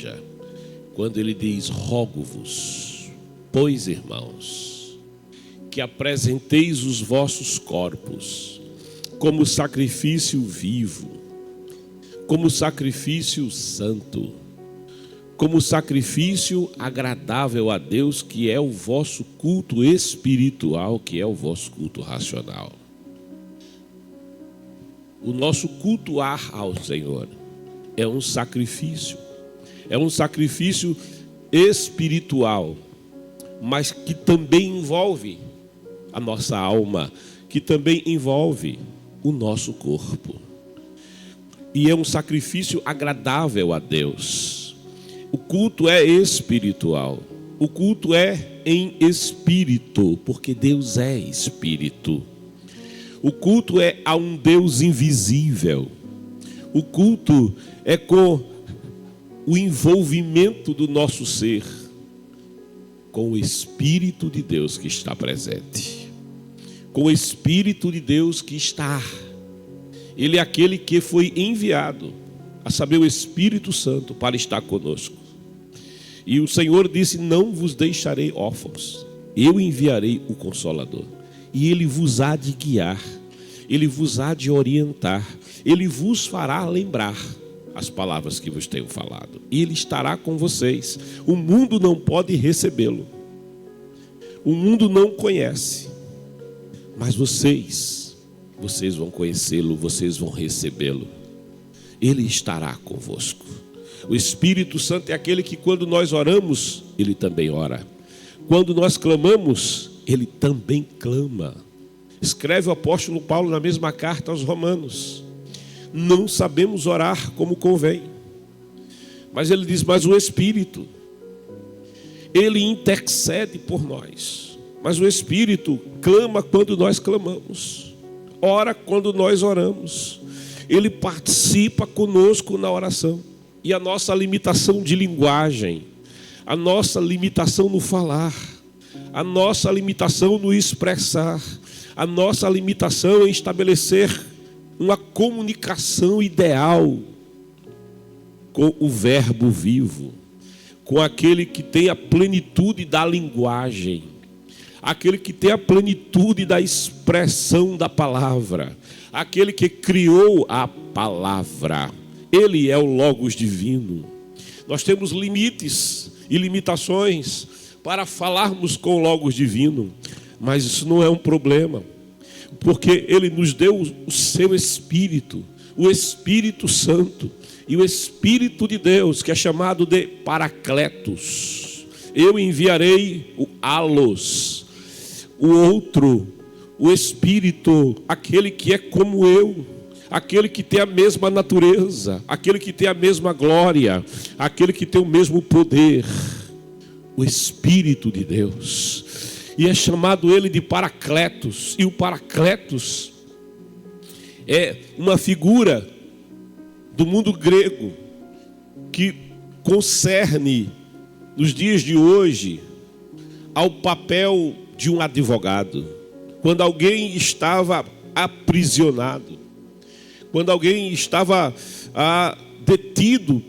igreja, quando ele diz: rogo-vos, pois, irmãos, que apresenteis os vossos corpos como sacrifício vivo, como sacrifício santo, como sacrifício agradável a Deus, que é o vosso culto espiritual, que é o vosso culto racional. O nosso cultuar ao Senhor é um sacrifício espiritual, mas que também envolve a nossa alma, que também envolve o nosso corpo. E é um sacrifício agradável a Deus. O culto é espiritual. O culto é em espírito, porque Deus é espírito. O culto é a um Deus invisível. O culto é com o envolvimento do nosso ser com o Espírito de Deus que está presente. Com o Espírito de Deus que está. Ele é aquele que foi enviado, a saber, o Espírito Santo, para estar conosco. E o Senhor disse: não vos deixarei órfãos, eu enviarei o Consolador. E Ele vos há de guiar, Ele vos há de orientar, Ele vos fará lembrar as palavras que vos tenho falado. E Ele estará com vocês. O mundo não pode recebê-lo. O mundo não conhece. Mas vocês vão conhecê-lo, vocês vão recebê-lo. Ele estará convosco. O Espírito Santo é aquele que, quando nós oramos, Ele também ora. Quando nós clamamos, Ele também clama. Escreve o apóstolo Paulo na mesma carta aos Romanos: não sabemos orar como convém. Mas ele diz: mas o Espírito, Ele intercede por nós. Mas o Espírito clama quando nós clamamos, ora quando nós oramos. Ele participa conosco na oração. E a nossa limitação de linguagem, a nossa limitação no falar, a nossa limitação no expressar, a nossa limitação em estabelecer uma comunicação ideal com o Verbo vivo, com aquele que tem a plenitude da linguagem, aquele que tem a plenitude da expressão da palavra, aquele que criou a palavra. Ele é o Logos divino. Nós temos limites e limitações para falarmos com o Logos divino, mas isso não é um problema, porque Ele nos deu o seu Espírito, o Espírito Santo, e o Espírito de Deus, que é chamado de Paracletos. Eu enviarei o Alos, o outro, o Espírito, aquele que é como eu, aquele que tem a mesma natureza, aquele que tem a mesma glória, aquele que tem o mesmo poder, o Espírito de Deus. E é chamado ele de Paracletos. E o Paracletos é uma figura do mundo grego que concerne, nos dias de hoje, ao papel de um advogado. Quando alguém estava aprisionado, quando alguém estava detido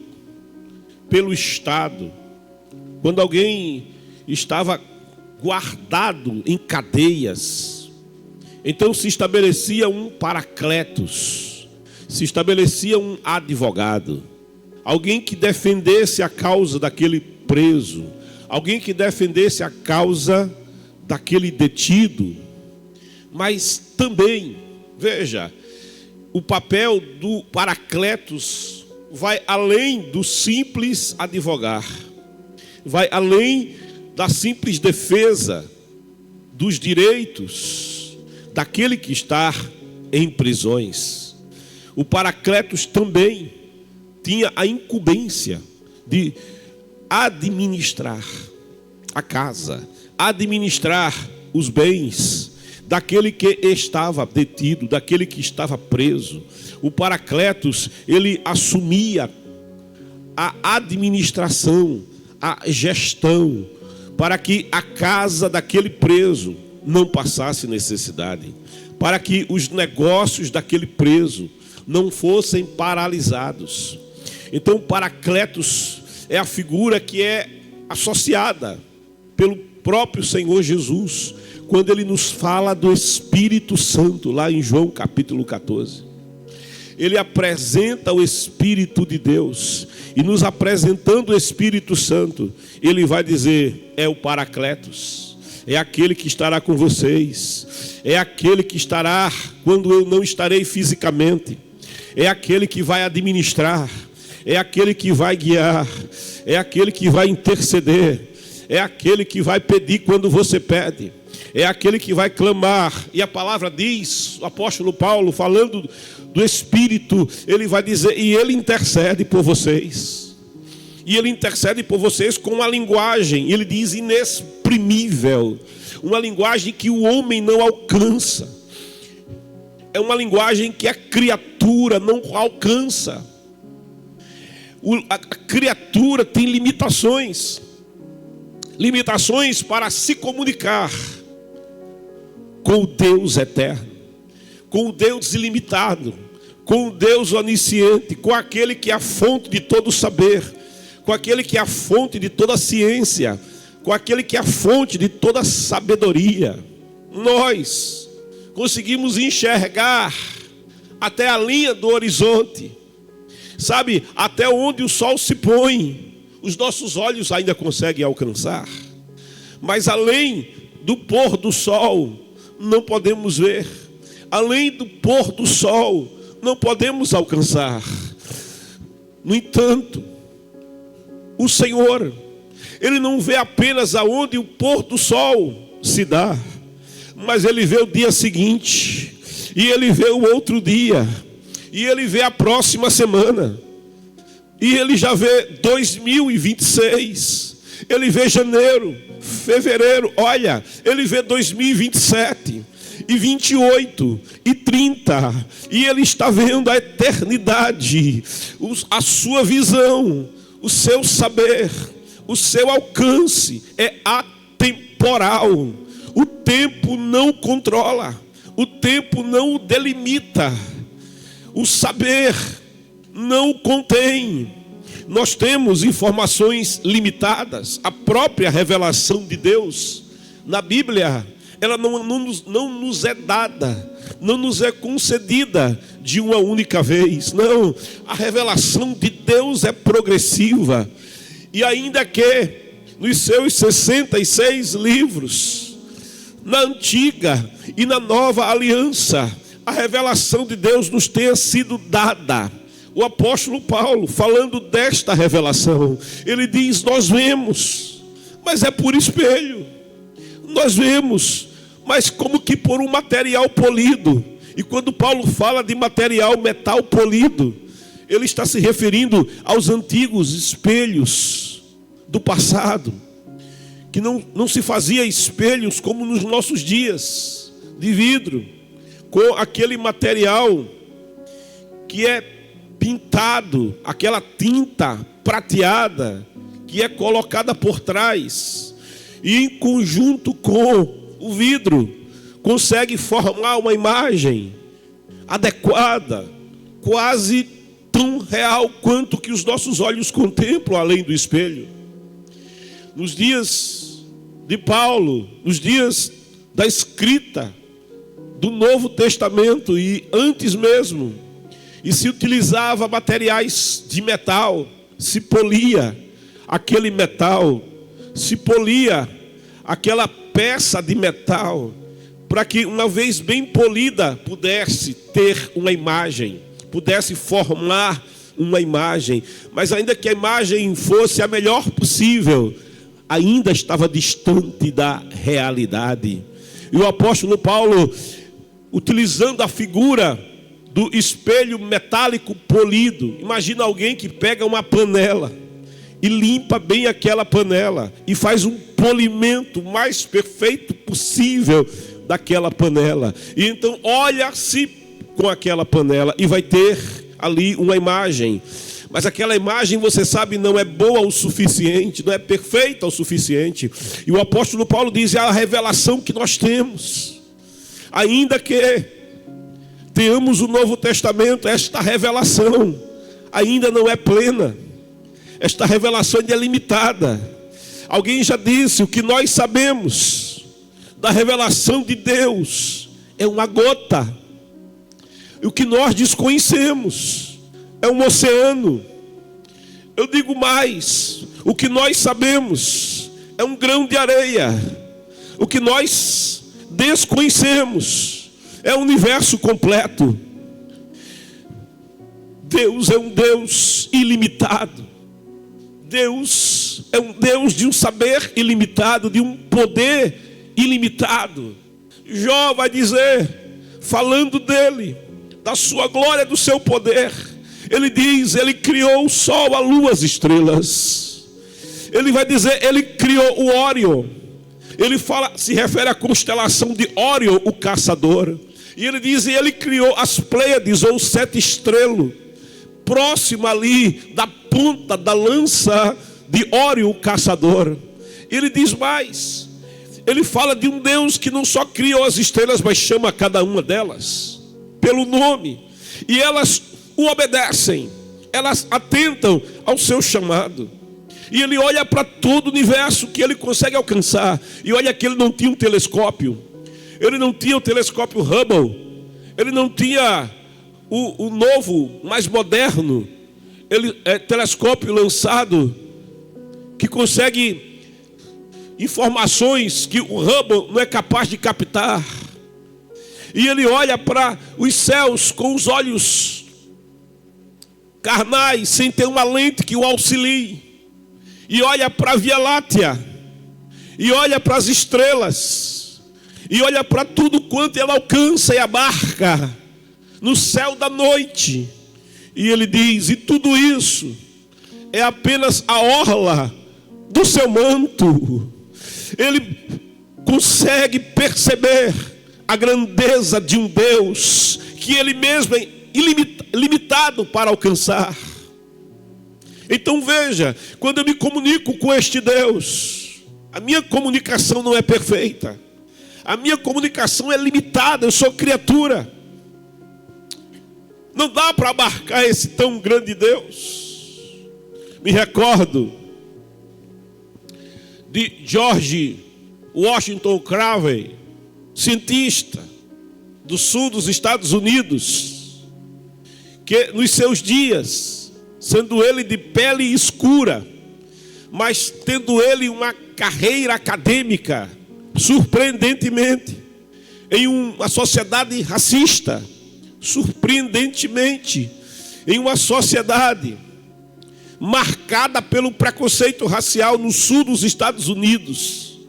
pelo Estado, quando alguém estava guardado em cadeias, então se estabelecia um Paracletos, se estabelecia um advogado, alguém que defendesse a causa daquele preso, alguém que defendesse a causa daquele detido. Mas também, veja, o papel do Paracletos vai além do simples advogar, vai além da simples defesa dos direitos daquele que está em prisões. O Paracletos também tinha a incumbência de administrar a casa, administrar os bens daquele que estava detido, daquele que estava preso. O Paracletos, ele assumia a administração, a gestão, para que a casa daquele preso não passasse necessidade, para que os negócios daquele preso não fossem paralisados. Então o Paracletos, é a figura que é associada pelo próprio Senhor Jesus, quando ele nos fala do Espírito Santo, lá em João capítulo 14. Ele apresenta o Espírito de Deus, e nos apresentando o Espírito Santo, ele vai dizer: é o Paracletos, é aquele que estará com vocês, é aquele que estará quando eu não estarei fisicamente, é aquele que vai administrar, é aquele que vai guiar, é aquele que vai interceder, é aquele que vai pedir quando você pede, é aquele que vai clamar. E a palavra diz, o apóstolo Paulo, falando do Espírito, ele vai dizer: e ele intercede por vocês. E ele intercede por vocês com uma linguagem, ele diz, inexprimível, uma linguagem que o homem não alcança, é uma linguagem que a criatura não alcança. A criatura tem limitações para se comunicar com o Deus eterno, com o Deus ilimitado, com o Deus onisciente, com aquele que é a fonte de todo saber, com aquele que é a fonte de toda ciência, com aquele que é a fonte de toda sabedoria. Nós conseguimos enxergar até a linha do horizonte, sabe, até onde o sol se põe, os nossos olhos ainda conseguem alcançar, mas além do pôr do sol, não podemos ver, além do pôr do sol, não podemos alcançar. No entanto, o Senhor, ele não vê apenas aonde o pôr do sol se dá, mas ele vê o dia seguinte, e ele vê o outro dia, e ele vê a próxima semana, e ele já vê 2026, ele vê janeiro, fevereiro, olha, ele vê 2027, e 28, e 30, e ele está vendo a eternidade, a sua visão, o seu saber, o seu alcance é atemporal. O tempo não controla, o tempo não o delimita, o saber não o contém. Nós temos informações limitadas. A própria revelação de Deus na Bíblia, ela não nos é dada, não nos é concedida de uma única vez. Não, a revelação de Deus é progressiva. E ainda que nos seus 66 livros, na antiga e na nova aliança, a revelação de Deus nos tenha sido dada. O apóstolo Paulo, falando desta revelação, ele diz: nós vemos, mas é por espelho. Nós vemos, mas como que por um material polido. E quando Paulo fala de metal polido, ele está se referindo aos antigos espelhos do passado, que não se fazia espelhos como nos nossos dias, de vidro, com aquele material que é pintado, aquela tinta prateada que é colocada por trás, e em conjunto com o vidro consegue formar uma imagem adequada, quase tão real quanto que os nossos olhos contemplam além do espelho. Nos dias de Paulo, nos dias da escrita do Novo Testamento e antes mesmo, e se utilizava materiais de metal, se polia aquele metal, se polia aquela peça de metal, para que uma vez bem polida pudesse ter uma imagem, pudesse formar uma imagem. Mas ainda que a imagem fosse a melhor possível, ainda estava distante da realidade. E o apóstolo Paulo, utilizando a figura do espelho metálico polido, imagina alguém que pega uma panela e limpa bem aquela panela e faz um polimento mais perfeito possível daquela panela, e então olha-se com aquela panela e vai ter ali uma imagem. Mas aquela imagem, você sabe, não é boa o suficiente, não é perfeita o suficiente. E o apóstolo Paulo diz: é a revelação que nós temos. Ainda que tenhamos o Novo Testamento, esta revelação ainda não é plena. Esta revelação é limitada. Alguém já disse: o que nós sabemos da revelação de Deus é uma gota. E o que nós desconhecemos é um oceano. Eu digo mais: o que nós sabemos é um grão de areia. O que nós desconhecemos é o universo completo. Deus é um Deus ilimitado. Deus é um Deus de um saber ilimitado, de um poder ilimitado. Jó vai dizer, falando dele, da sua glória, do seu poder, ele diz: ele criou o sol, a lua, as estrelas. Ele vai dizer: ele criou o Órion. Ele fala, se refere à constelação de Órion, o caçador. E ele diz: ele criou as Pleiades, ou 7 estrelas, próximo ali da ponta da lança de Órion, o caçador. Ele diz mais, ele fala de um Deus que não só criou as estrelas, mas chama cada uma delas pelo nome, e elas o obedecem, elas atentam ao seu chamado. E ele olha para todo o universo que ele consegue alcançar. E olha que ele não tinha um telescópio. Ele não tinha o telescópio Hubble. Ele não tinha o novo, mais moderno, telescópio lançado, que consegue informações que o Hubble não é capaz de captar. E ele olha para os céus com os olhos carnais, sem ter uma lente que o auxilie. E olha para a Via Láctea, e olha para as estrelas, e olha para tudo quanto ela alcança e abarca no céu da noite. E ele diz: e tudo isso é apenas a orla do seu manto. Ele consegue perceber a grandeza de um Deus que ele mesmo é ilimitado para alcançar. Então veja, quando eu me comunico com este Deus, a minha comunicação não é perfeita, a minha comunicação é limitada, eu sou criatura. Não dá para abarcar esse tão grande Deus. Me recordo de George Washington Carver, cientista do sul dos Estados Unidos, que nos seus dias, sendo ele de pele escura, mas tendo ele uma carreira acadêmica, surpreendentemente, em uma sociedade racista, surpreendentemente, em uma sociedade marcada pelo preconceito racial no sul dos Estados Unidos,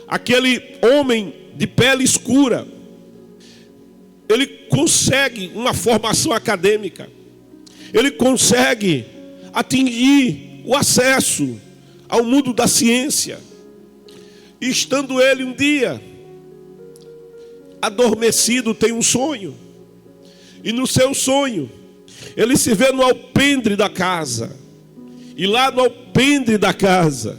aquele homem de pele escura, ele consegue uma formação acadêmica, ele consegue atingir o acesso ao mundo da ciência. E estando ele um dia adormecido, tem um sonho. E no seu sonho, ele se vê no alpendre da casa. E lá no alpendre da casa,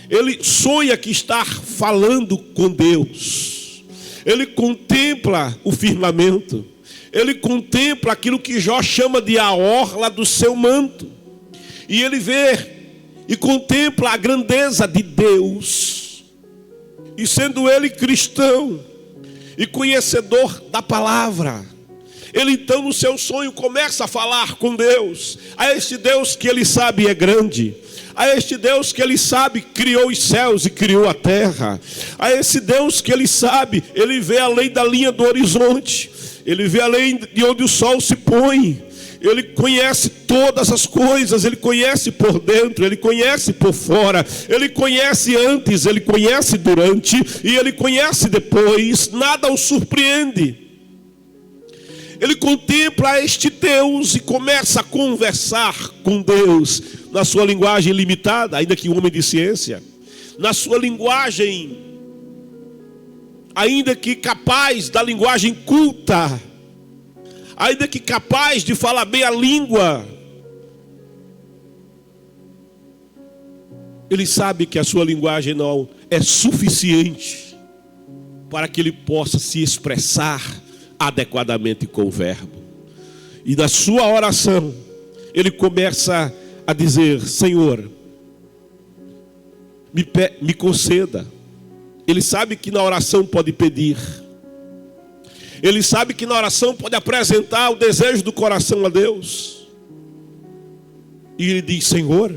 ele sonha que está falando com Deus. Ele contempla o firmamento. Ele contempla aquilo que Jó chama de a orla do seu manto. E ele vê e contempla a grandeza de Deus. E sendo ele cristão e conhecedor da palavra, ele então no seu sonho começa a falar com Deus. A este Deus que ele sabe é grande. A este Deus que ele sabe criou os céus e criou a terra. A esse Deus que ele sabe, ele vê além da linha do horizonte. Ele vê além de onde o sol se põe. Ele conhece todas as coisas. Ele conhece por dentro, ele conhece por fora. Ele conhece antes, ele conhece durante e ele conhece depois. Nada o surpreende. Ele contempla este Deus e começa a conversar com Deus na sua linguagem limitada, ainda que um homem de ciência, na sua linguagem, ainda que capaz da linguagem culta, ainda que capaz de falar bem a língua. Ele sabe que a sua linguagem não é suficiente para que ele possa se expressar adequadamente com o verbo. E na sua oração, ele começa a dizer: Senhor, me conceda. Ele sabe que na oração pode pedir. Ele sabe que na oração pode apresentar o desejo do coração a Deus. E ele diz: Senhor,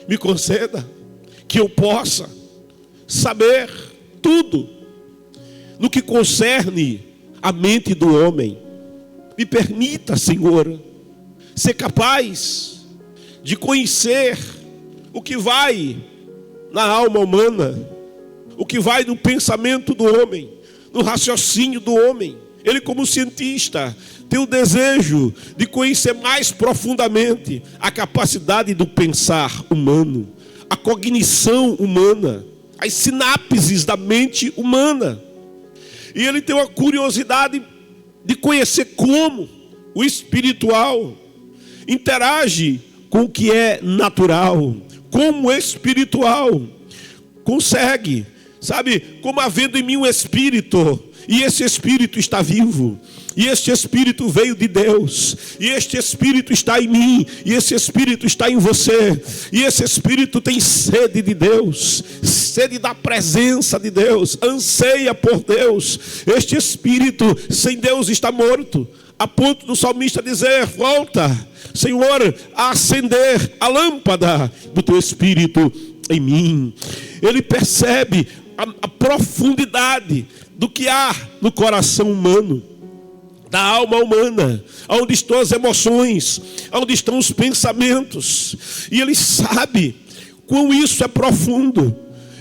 me conceda que eu possa saber tudo no que concerne a mente do homem. Me permita, Senhor, ser capaz de conhecer o que vai na alma humana, o que vai no pensamento do homem, no raciocínio do homem. Ele, como cientista, tem o desejo de conhecer mais profundamente a capacidade do pensar humano, a cognição humana, as sinapses da mente humana. E ele tem uma curiosidade de conhecer como o espiritual interage com o que é natural, como o espiritual consegue, sabe, como havendo em mim um espírito, e esse espírito está vivo, e este espírito veio de Deus, e este espírito está em mim, e esse espírito está em você, e esse espírito tem sede de Deus, sede da presença de Deus, anseia por Deus. Este espírito sem Deus está morto, a ponto do salmista dizer: volta, Senhor, a acender a lâmpada do teu espírito em mim. Ele percebe a profundidade do que há no coração humano, da alma humana, onde estão as emoções, onde estão os pensamentos, e ele sabe quão isso é profundo.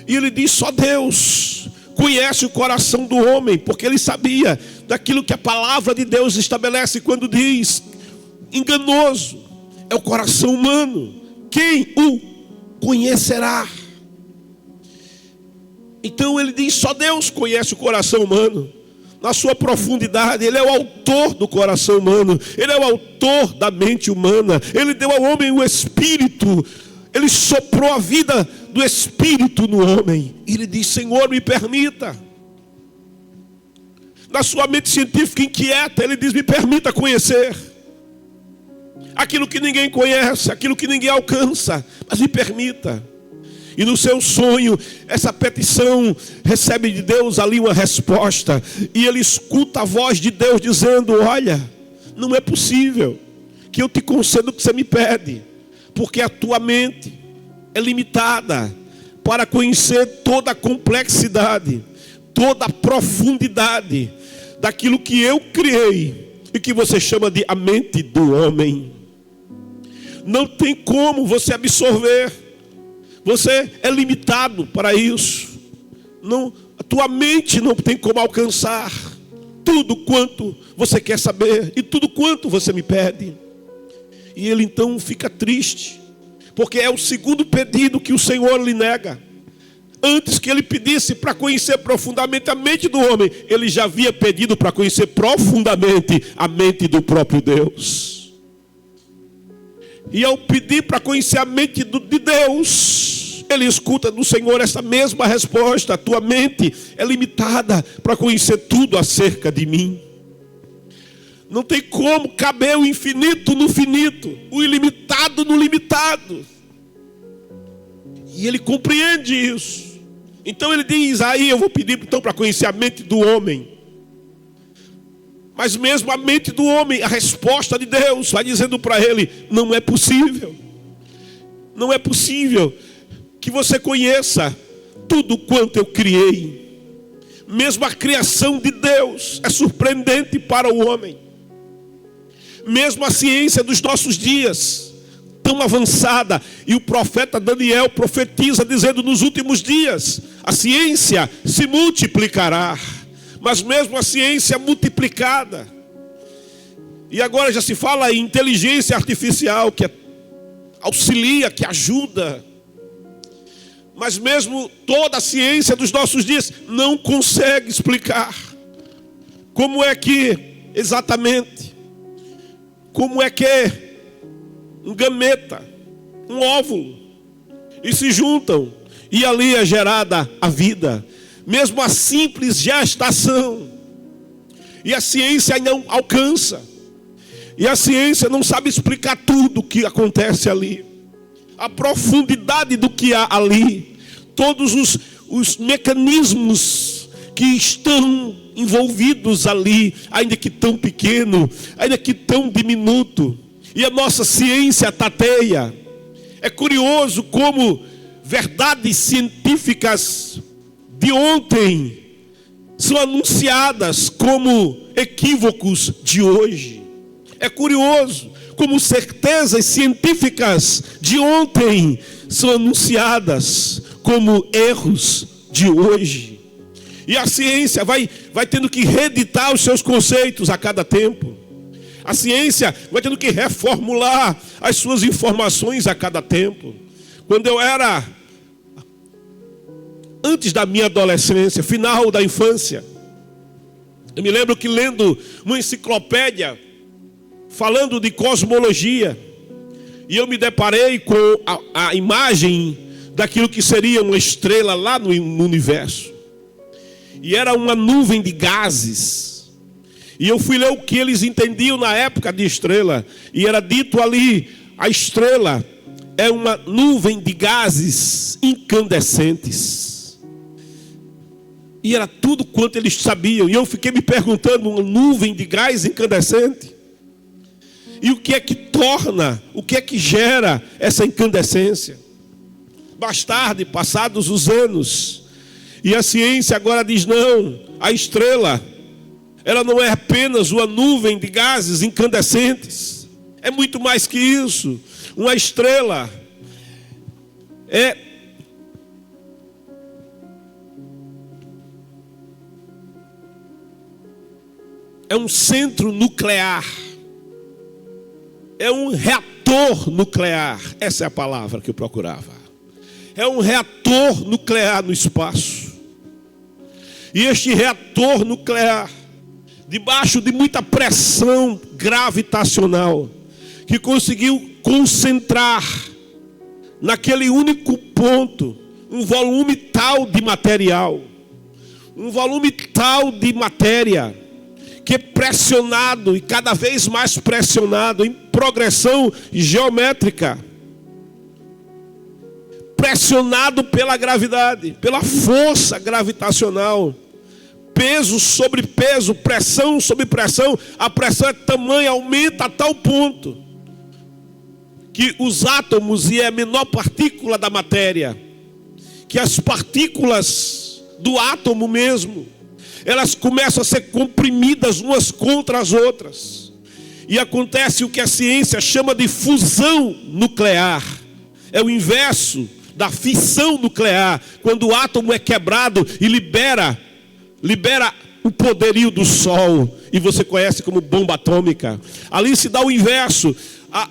E ele diz: só Deus conhece o coração do homem, porque ele sabia daquilo que a palavra de Deus estabelece quando diz: enganoso é o coração humano, quem o conhecerá? Então ele diz: só Deus conhece o coração humano na sua profundidade. Ele é o autor do coração humano, ele é o autor da mente humana. Ele deu ao homem o espírito, ele soprou a vida do espírito no homem. E ele diz: Senhor, me permita. Na sua mente científica inquieta, ele diz: me permita conhecer aquilo que ninguém conhece, aquilo que ninguém alcança, mas me permita. E no seu sonho, essa petição recebe de Deus ali uma resposta. E ele escuta a voz de Deus dizendo: olha, não é possível que eu te conceda o que você me pede, porque a tua mente é limitada para conhecer toda a complexidade, toda a profundidade daquilo que eu criei e que você chama de a mente do homem. Não tem como você absorver. Você é limitado para isso. Não, a tua mente não tem como alcançar tudo quanto você quer saber e tudo quanto você me pede. E ele então fica triste, porque é o segundo pedido que o Senhor lhe nega. Antes que ele pedisse para conhecer profundamente a mente do homem, ele já havia pedido para conhecer profundamente a mente do próprio Deus. E ao pedir para conhecer a mente de Deus, ele escuta do Senhor essa mesma resposta: a tua mente é limitada para conhecer tudo acerca de mim. Não tem como caber o infinito no finito, o ilimitado no limitado. E ele compreende isso. Então ele diz: aí eu vou pedir então para conhecer a mente do homem. Mas mesmo a mente do homem, a resposta de Deus vai dizendo para ele: não é possível. Não é possível que você conheça tudo quanto eu criei. Mesmo a criação de Deus é surpreendente para o homem. Mesmo a ciência dos nossos dias, tão avançada, e o profeta Daniel profetiza dizendo: nos últimos dias a ciência se multiplicará. Mas mesmo a ciência multiplicada, e agora já se fala em inteligência artificial, que auxilia, que ajuda, mas mesmo toda a ciência dos nossos dias não consegue explicar como é que exatamente, como é que um gameta, um óvulo, e se juntam, e ali é gerada a vida. Mesmo a simples gestação, e a ciência não alcança, e a ciência não sabe explicar tudo o que acontece ali. a profundidade do que há ali, todos os mecanismos que estão envolvidos ali, ainda que tão pequeno, ainda que tão diminuto, e a nossa ciência tateia. É curioso como verdades científicas de ontem são anunciadas como equívocos de hoje. É curioso como certezas científicas de ontem são anunciadas como erros de hoje. E a ciência vai tendo que reeditar os seus conceitos a cada tempo. A ciência vai tendo que reformular as suas informações a cada tempo. Quando eu era, antes da minha adolescência, final da infância, eu me lembro que lendo uma enciclopédia falando de cosmologia, e eu me deparei com a imagem daquilo que seria uma estrela lá no universo. E era uma nuvem de gases. E eu fui ler o que eles entendiam na época de estrela. E era dito ali, a estrela é uma nuvem de gases incandescentes. E era tudo quanto eles sabiam. E eu fiquei me perguntando, uma nuvem de gás incandescente? E o que é que torna, o que é que gera essa incandescência? Mais tarde, passados os anos, e a ciência agora diz não, a estrela, ela não é apenas uma nuvem de gases incandescentes, é muito mais que isso. Uma estrela é um centro nuclear, é um reator nuclear. Essa é a palavra que eu procurava. É um reator nuclear no espaço. E este reator nuclear, debaixo de muita pressão gravitacional, que conseguiu concentrar naquele único ponto um volume tal de material, um volume tal de matéria, que é pressionado e cada vez mais pressionado em progressão geométrica, pressionado pela gravidade, pela força gravitacional, peso sobre peso, pressão sobre pressão. A pressão é tamanha, aumenta a tal ponto que os átomos e a menor partícula da matéria, que as partículas do átomo mesmo, elas começam a ser comprimidas umas contra as outras. E acontece o que a ciência chama de fusão nuclear. É o inverso da fissão nuclear, quando o átomo é quebrado e libera o poderio do Sol, e você conhece como bomba atômica. Ali se dá o inverso.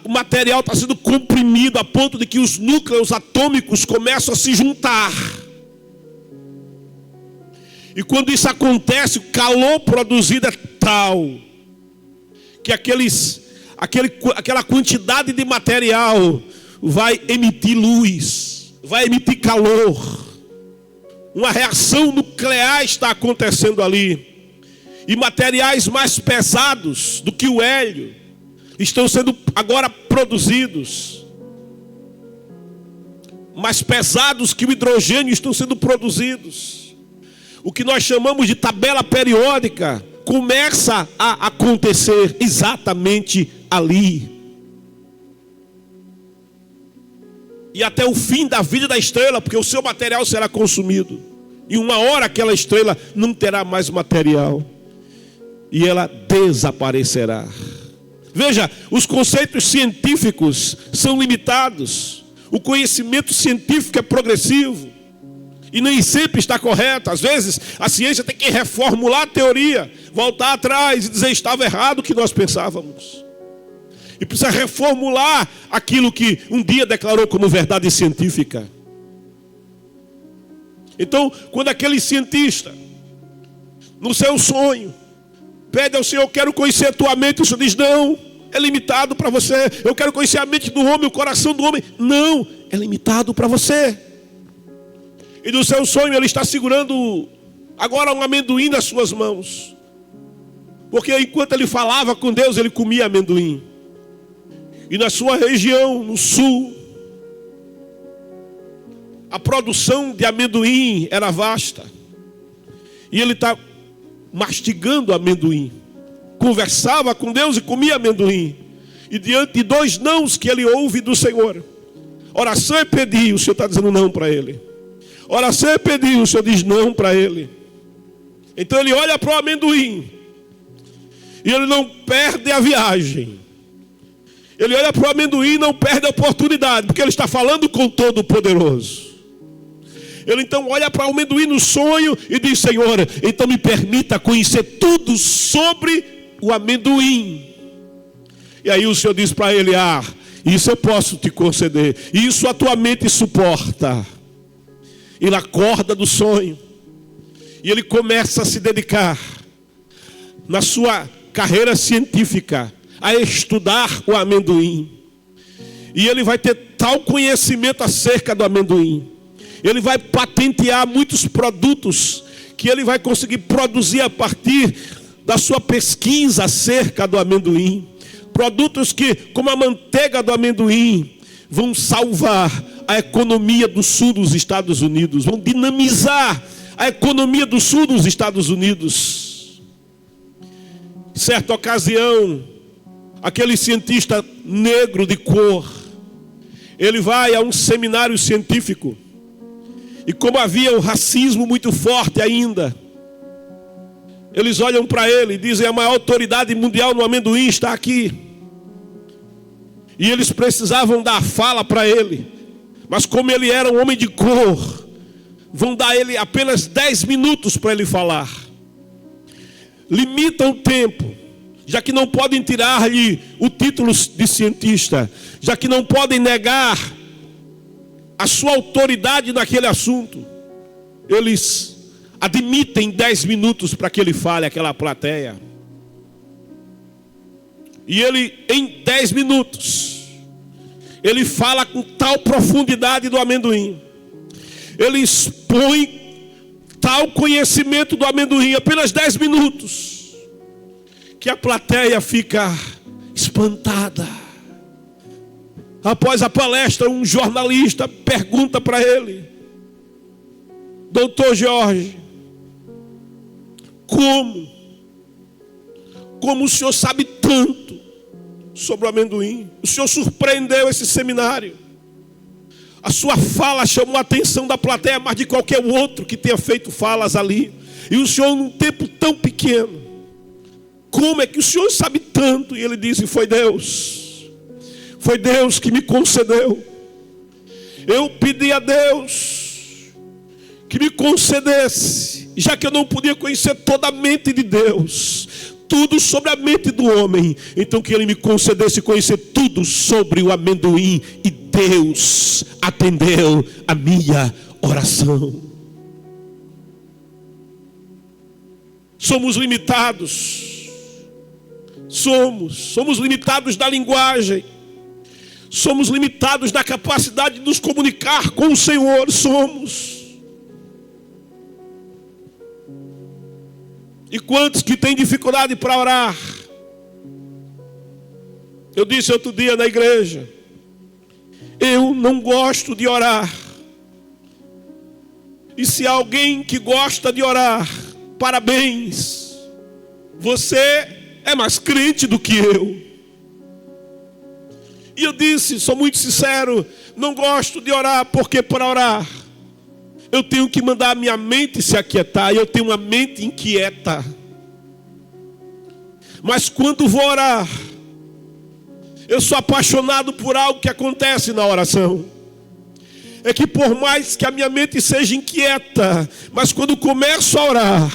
O material está sendo comprimido a ponto de que os núcleos atômicos começam a se juntar. E quando isso acontece, o calor produzido é tal que aquela quantidade de material vai emitir luz, vai emitir calor. Uma reação nuclear está acontecendo ali. E materiais mais pesados do que o hélio estão sendo agora produzidos. Mais pesados que o hidrogênio estão sendo produzidos. O que nós chamamos de tabela periódica começa a acontecer exatamente ali. E até o fim da vida da estrela, porque o seu material será consumido. E uma hora aquela estrela não terá mais material. E ela desaparecerá. Veja, os conceitos científicos são limitados. O conhecimento científico é progressivo. E nem sempre está correto. Às vezes a ciência tem que reformular a teoria, voltar atrás e dizer estava errado o que nós pensávamos. E precisa reformular aquilo que um dia declarou como verdade científica. Então, quando aquele cientista, no seu sonho, pede ao Senhor, eu quero conhecer a tua mente, o Senhor diz, não, é limitado para você. Eu quero conhecer a mente do homem, o coração do homem. Não, é limitado para você. E no seu sonho ele está segurando agora um amendoim nas suas mãos. Porque enquanto ele falava com Deus, ele comia amendoim. E na sua região, no sul, a produção de amendoim era vasta. E ele está mastigando amendoim. Conversava com Deus e comia amendoim. E diante de 2 nãos que ele ouve do Senhor. Oração é pedir, o Senhor está dizendo não para ele. Oração é pedir, o Senhor diz não para ele. Então ele olha para o amendoim. E ele não perde a viagem. Ele olha para o amendoim e não perde a oportunidade. Porque ele está falando com Todo-Poderoso. Ele então olha para o amendoim no sonho e diz: Senhor, então me permita conhecer tudo sobre o amendoim. E aí o Senhor diz para ele: isso eu posso te conceder. Isso a tua mente suporta. Ele acorda do sonho. E ele começa a se dedicar na sua carreira científica a estudar o amendoim. E ele vai ter tal conhecimento acerca do amendoim. Ele vai patentear muitos produtos que ele vai conseguir produzir a partir da sua pesquisa acerca do amendoim. Produtos que, como a manteiga do amendoim, vão salvar a economia do sul dos Estados Unidos. Vão dinamizar a economia do sul dos Estados Unidos. Certa ocasião, aquele cientista negro de cor, ele vai a um seminário científico. E como havia um racismo muito forte ainda, eles olham para ele e dizem: a maior autoridade mundial no amendoim está aqui. E eles precisavam dar fala para ele. Mas como ele era um homem de cor, vão dar ele apenas 10 minutos para ele falar. Limitam o tempo, já que não podem tirar-lhe o título de cientista, já que não podem negar a sua autoridade naquele assunto. Eles admitem 10 minutos para que ele fale àquela plateia. E ele, em 10 minutos, ele fala com tal profundidade do amendoim. Ele expõe tal conhecimento do amendoim, apenas 10 minutos, que a plateia fica espantada. Após a palestra, um jornalista pergunta para ele: Doutor Jorge, como o senhor sabe tanto sobre o amendoim? O senhor surpreendeu esse seminário. A sua fala chamou a atenção da plateia mais de qualquer outro que tenha feito falas ali. E o senhor, num tempo tão pequeno, como é que o senhor sabe tanto? E ele disse: foi Deus. Foi Deus que me concedeu. Eu pedi a Deus que me concedesse, já que eu não podia conhecer toda a mente de Deus, tudo sobre a mente do homem, então que ele me concedesse conhecer tudo sobre o amendoim. E Deus atendeu a minha oração. Somos limitados. Somos limitados na linguagem. Somos limitados na capacidade de nos comunicar com o Senhor. E quantos que têm dificuldade para orar? Eu disse outro dia na igreja: eu não gosto de orar. E se há alguém que gosta de orar, parabéns. Você é mais crente do que eu. E eu disse, sou muito sincero, não gosto de orar, porque para orar eu tenho que mandar a minha mente se aquietar. E eu tenho uma mente inquieta. Mas quando vou orar, eu sou apaixonado por algo que acontece na oração. É que por mais que a minha mente seja inquieta, mas quando começo a orar,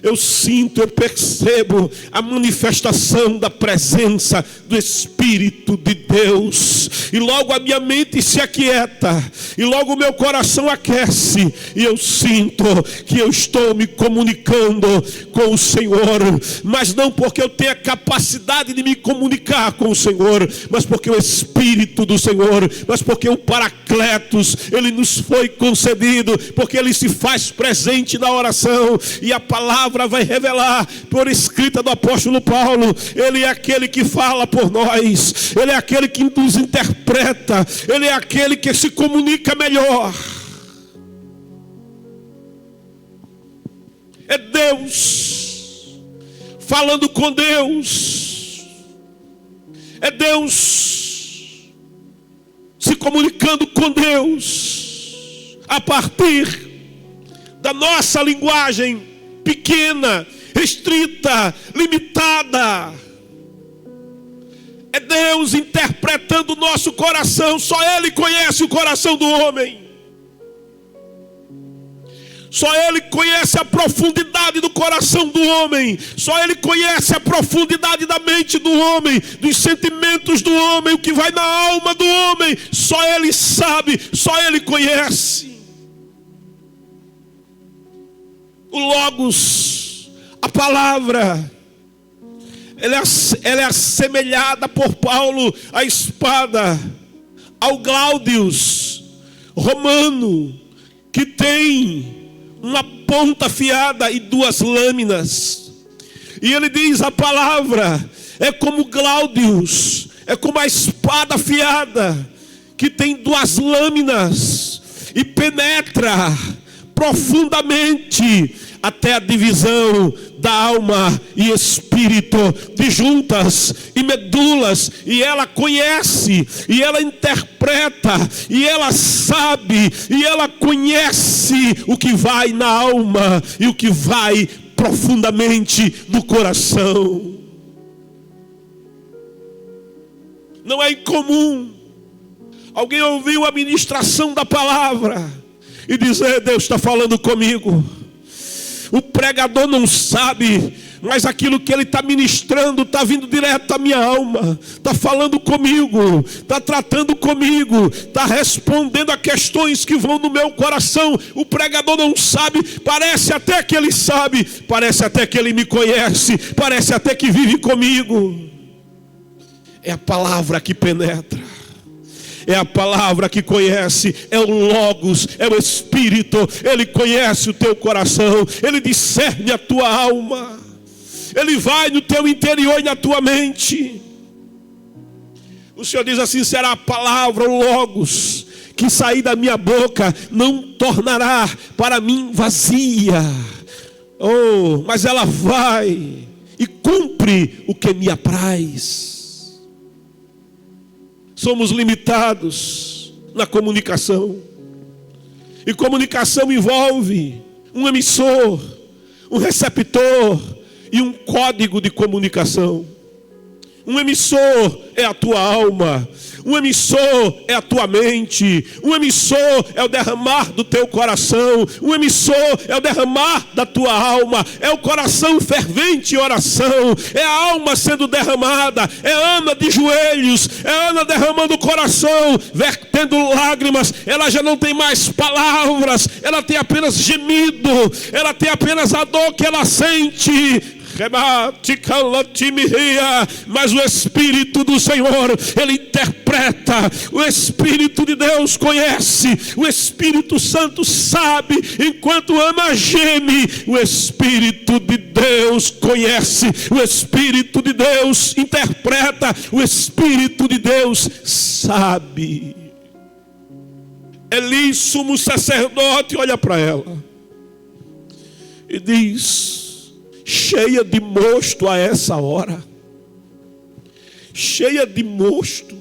eu sinto, eu percebo a manifestação da presença do Espírito de Deus. E logo a minha mente se aquieta. E logo o meu coração aquece. E eu sinto que eu estou me comunicando com o Senhor. Mas não porque eu tenha capacidade de me comunicar com o Senhor, mas porque o Espírito do Senhor, mas porque o Paracletos, ele nos foi concedido. Porque ele se faz presente na oração. E a palavra palavra vai revelar por escrita do apóstolo Paulo. Ele é aquele que fala por nós, Ele é aquele que nos interpreta, Ele é aquele que se comunica melhor. É Deus falando com Deus, é Deus se comunicando com Deus a partir da nossa linguagem pequena, restrita, limitada. É Deus interpretando o nosso coração. Só Ele conhece o coração do homem. Só Ele conhece a profundidade do coração do homem. Só Ele conhece a profundidade da mente do homem, dos sentimentos do homem, o que vai na alma do homem. Só Ele sabe, só Ele conhece. O Logos, a palavra, ela é assemelhada por Paulo à espada, ao Gláudios romano, que tem uma ponta afiada e duas lâminas. E ele diz: a palavra é como Gláudios, é como a espada afiada, que tem duas lâminas e penetra profundamente até a divisão da alma e espírito, de juntas e medulas, e ela conhece, e ela interpreta, e ela sabe, e ela conhece o que vai na alma e o que vai profundamente no coração. Não é incomum alguém ouvir a ministração da palavra e dizer: Deus está falando comigo. O pregador não sabe, mas aquilo que ele está ministrando está vindo direto à minha alma, está falando comigo, está tratando comigo, está respondendo a questões que vão no meu coração. O pregador não sabe, parece até que ele sabe, parece até que ele me conhece, parece até que vive comigo. É a palavra que penetra, é a palavra que conhece, é o Logos, é o Espírito. Ele conhece o teu coração, Ele discerne a tua alma, Ele vai no teu interior e na tua mente. O Senhor diz assim: será a palavra, o Logos, que sair da minha boca, não tornará para mim vazia, mas ela vai e cumpre o que me apraz. Somos limitados na comunicação. E comunicação envolve um emissor, um receptor e um código de comunicação. Um emissor é a tua alma, um emissor é a tua mente, um emissor é o derramar do teu coração, um emissor é o derramar da tua alma, é o coração fervente em oração, é a alma sendo derramada, é Ana de joelhos, é Ana derramando o coração, vertendo lágrimas. Ela já não tem mais palavras, ela tem apenas gemido, ela tem apenas a dor que ela sente. Mas o Espírito do Senhor, Ele interpreta, o Espírito de Deus conhece, o Espírito Santo sabe, enquanto Ana geme, o Espírito de Deus conhece, o Espírito de Deus interpreta, o Espírito de Deus sabe. Eli, sumo sacerdote, olha para ela e diz, cheia de mosto a essa hora, cheia de mosto,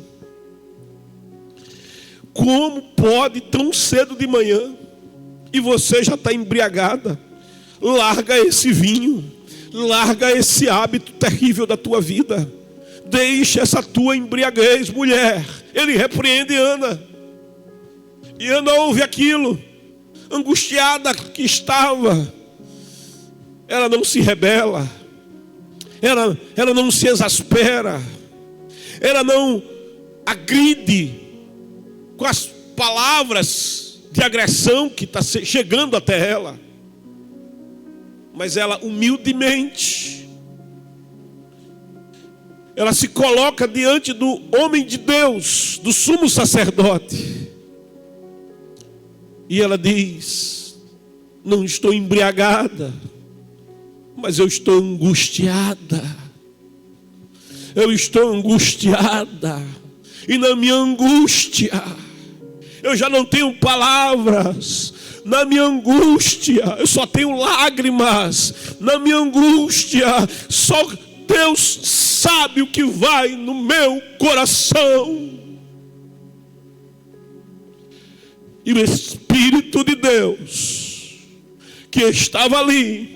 como pode tão cedo de manhã, e você já está embriagada? Larga esse vinho, larga esse hábito terrível da tua vida, deixa essa tua embriaguez, mulher. Ele repreende Ana, e Ana ouve aquilo, angustiada que estava. Ela não se rebela, ela não se exaspera, ela não agride com as palavras de agressão que está chegando até ela, mas ela humildemente, ela se coloca diante do homem de Deus, do sumo sacerdote, e ela diz: não estou embriagada, mas eu estou angustiada. Eu estou angustiada. E na minha angústia, eu já não tenho palavras. Na minha angústia, eu só tenho lágrimas. Na minha angústia, só Deus sabe o que vai no meu coração. E o Espírito de Deus, que estava ali,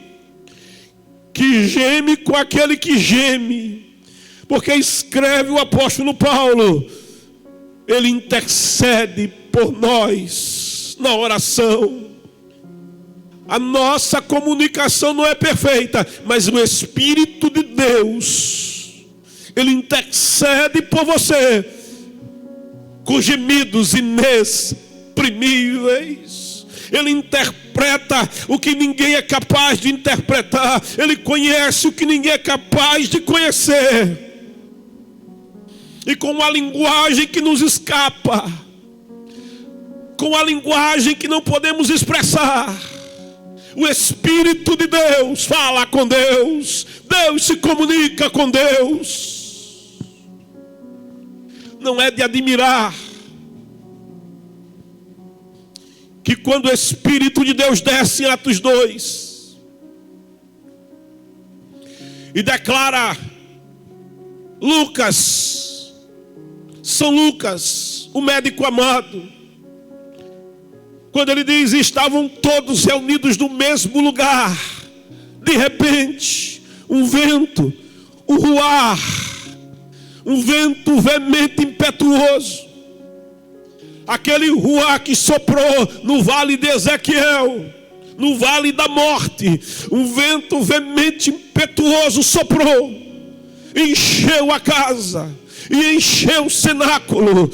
que geme com aquele que geme, porque escreve o apóstolo Paulo, ele intercede por nós na oração. A nossa comunicação não é perfeita, mas o Espírito de Deus, ele intercede por você com gemidos inexprimíveis. Ele interpreta o que ninguém é capaz de interpretar. Ele conhece o que ninguém é capaz de conhecer. E com uma linguagem que nos escapa, com a linguagem que não podemos expressar, o Espírito de Deus fala com Deus. Deus se comunica com Deus. Não é de admirar que quando o Espírito de Deus desce em Atos 2 e declara São Lucas, o médico amado, quando ele diz, estavam todos reunidos no mesmo lugar, de repente, um vento, um ruar, um vento veemente impetuoso, aquele ruar que soprou no vale de Ezequiel, no vale da morte, um vento veemente impetuoso soprou, encheu a casa e encheu o cenáculo.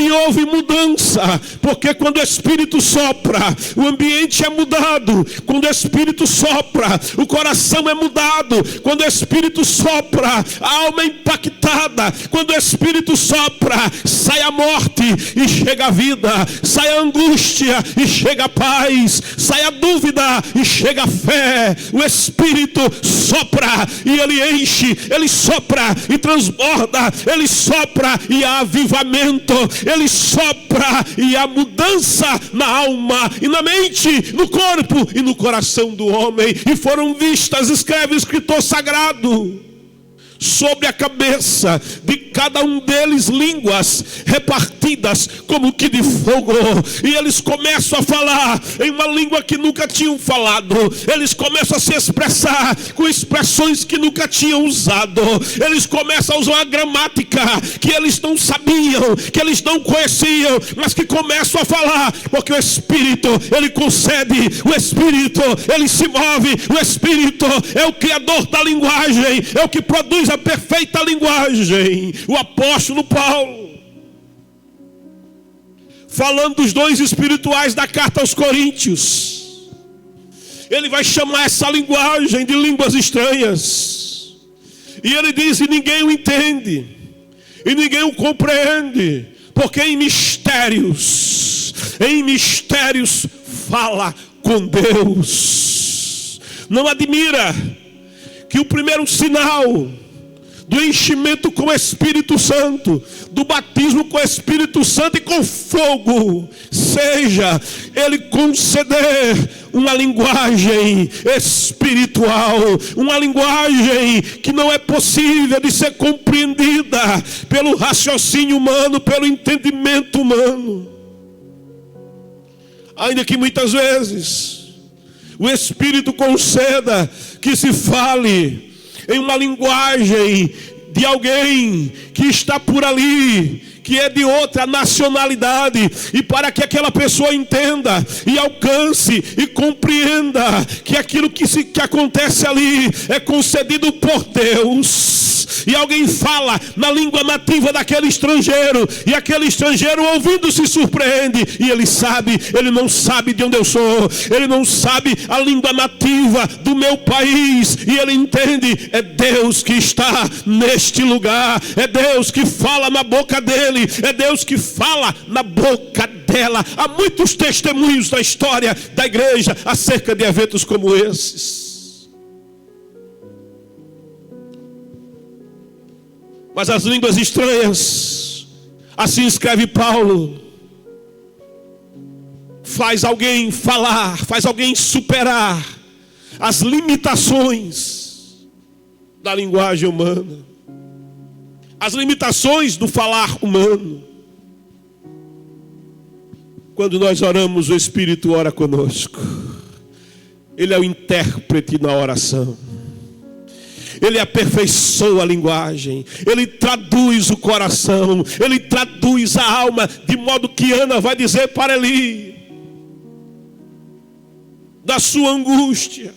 E houve mudança, porque quando o Espírito sopra, o ambiente é mudado. Quando o Espírito sopra, o coração é mudado. Quando o Espírito sopra, a alma é impactada. Quando o Espírito sopra, sai a morte e chega a vida, sai a angústia e chega a paz, sai a dúvida e chega a fé. O Espírito sopra e ele enche, ele sopra e transborda, ele sopra e há avivamento, ele sopra e há mudança na alma e na mente, no corpo e no coração do homem. E foram vistas, escreve o escritor sagrado, sobre a cabeça de cada um deles línguas repartidas como que de fogo, e eles começam a falar em uma língua que nunca tinham falado. Eles começam a se expressar com expressões que nunca tinham usado. Eles começam a usar uma gramática que eles não sabiam, que eles não conheciam, mas que começam a falar, porque o Espírito, ele concede, o Espírito, ele se move, o Espírito é o criador da linguagem, é o que produz a perfeita linguagem. O apóstolo Paulo, falando dos dons espirituais da carta aos Coríntios, ele vai chamar essa linguagem de línguas estranhas, e ele diz, e ninguém o entende, e ninguém o compreende, porque em mistérios fala com Deus. Não admira que o primeiro sinal do enchimento com o Espírito Santo, do batismo com o Espírito Santo e com fogo, seja ele conceder uma linguagem espiritual, uma linguagem que não é possível de ser compreendida pelo raciocínio humano, pelo entendimento humano. Ainda que muitas vezes o Espírito conceda que se fale em uma linguagem de alguém que está por ali, que é de outra nacionalidade, e para que aquela pessoa entenda e alcance e compreenda que aquilo que acontece ali é concedido por Deus, e alguém fala na língua nativa daquele estrangeiro, e aquele estrangeiro ouvindo se surpreende, e ele não sabe de onde eu sou, ele não sabe a língua nativa do meu país, e ele entende, é Deus que está neste lugar, é Deus que fala na boca dele, é Deus que fala na boca dela. Há muitos testemunhos da história da igreja acerca de eventos como esses. Mas as línguas estranhas, assim escreve Paulo, faz alguém falar, faz alguém superar as limitações da linguagem humana, as limitações do falar humano. Quando nós oramos, o Espírito ora conosco. Ele é o intérprete na oração. Ele aperfeiçoa a linguagem. Ele traduz o coração. Ele traduz a alma. De modo que Ana vai dizer para Eli da sua angústia,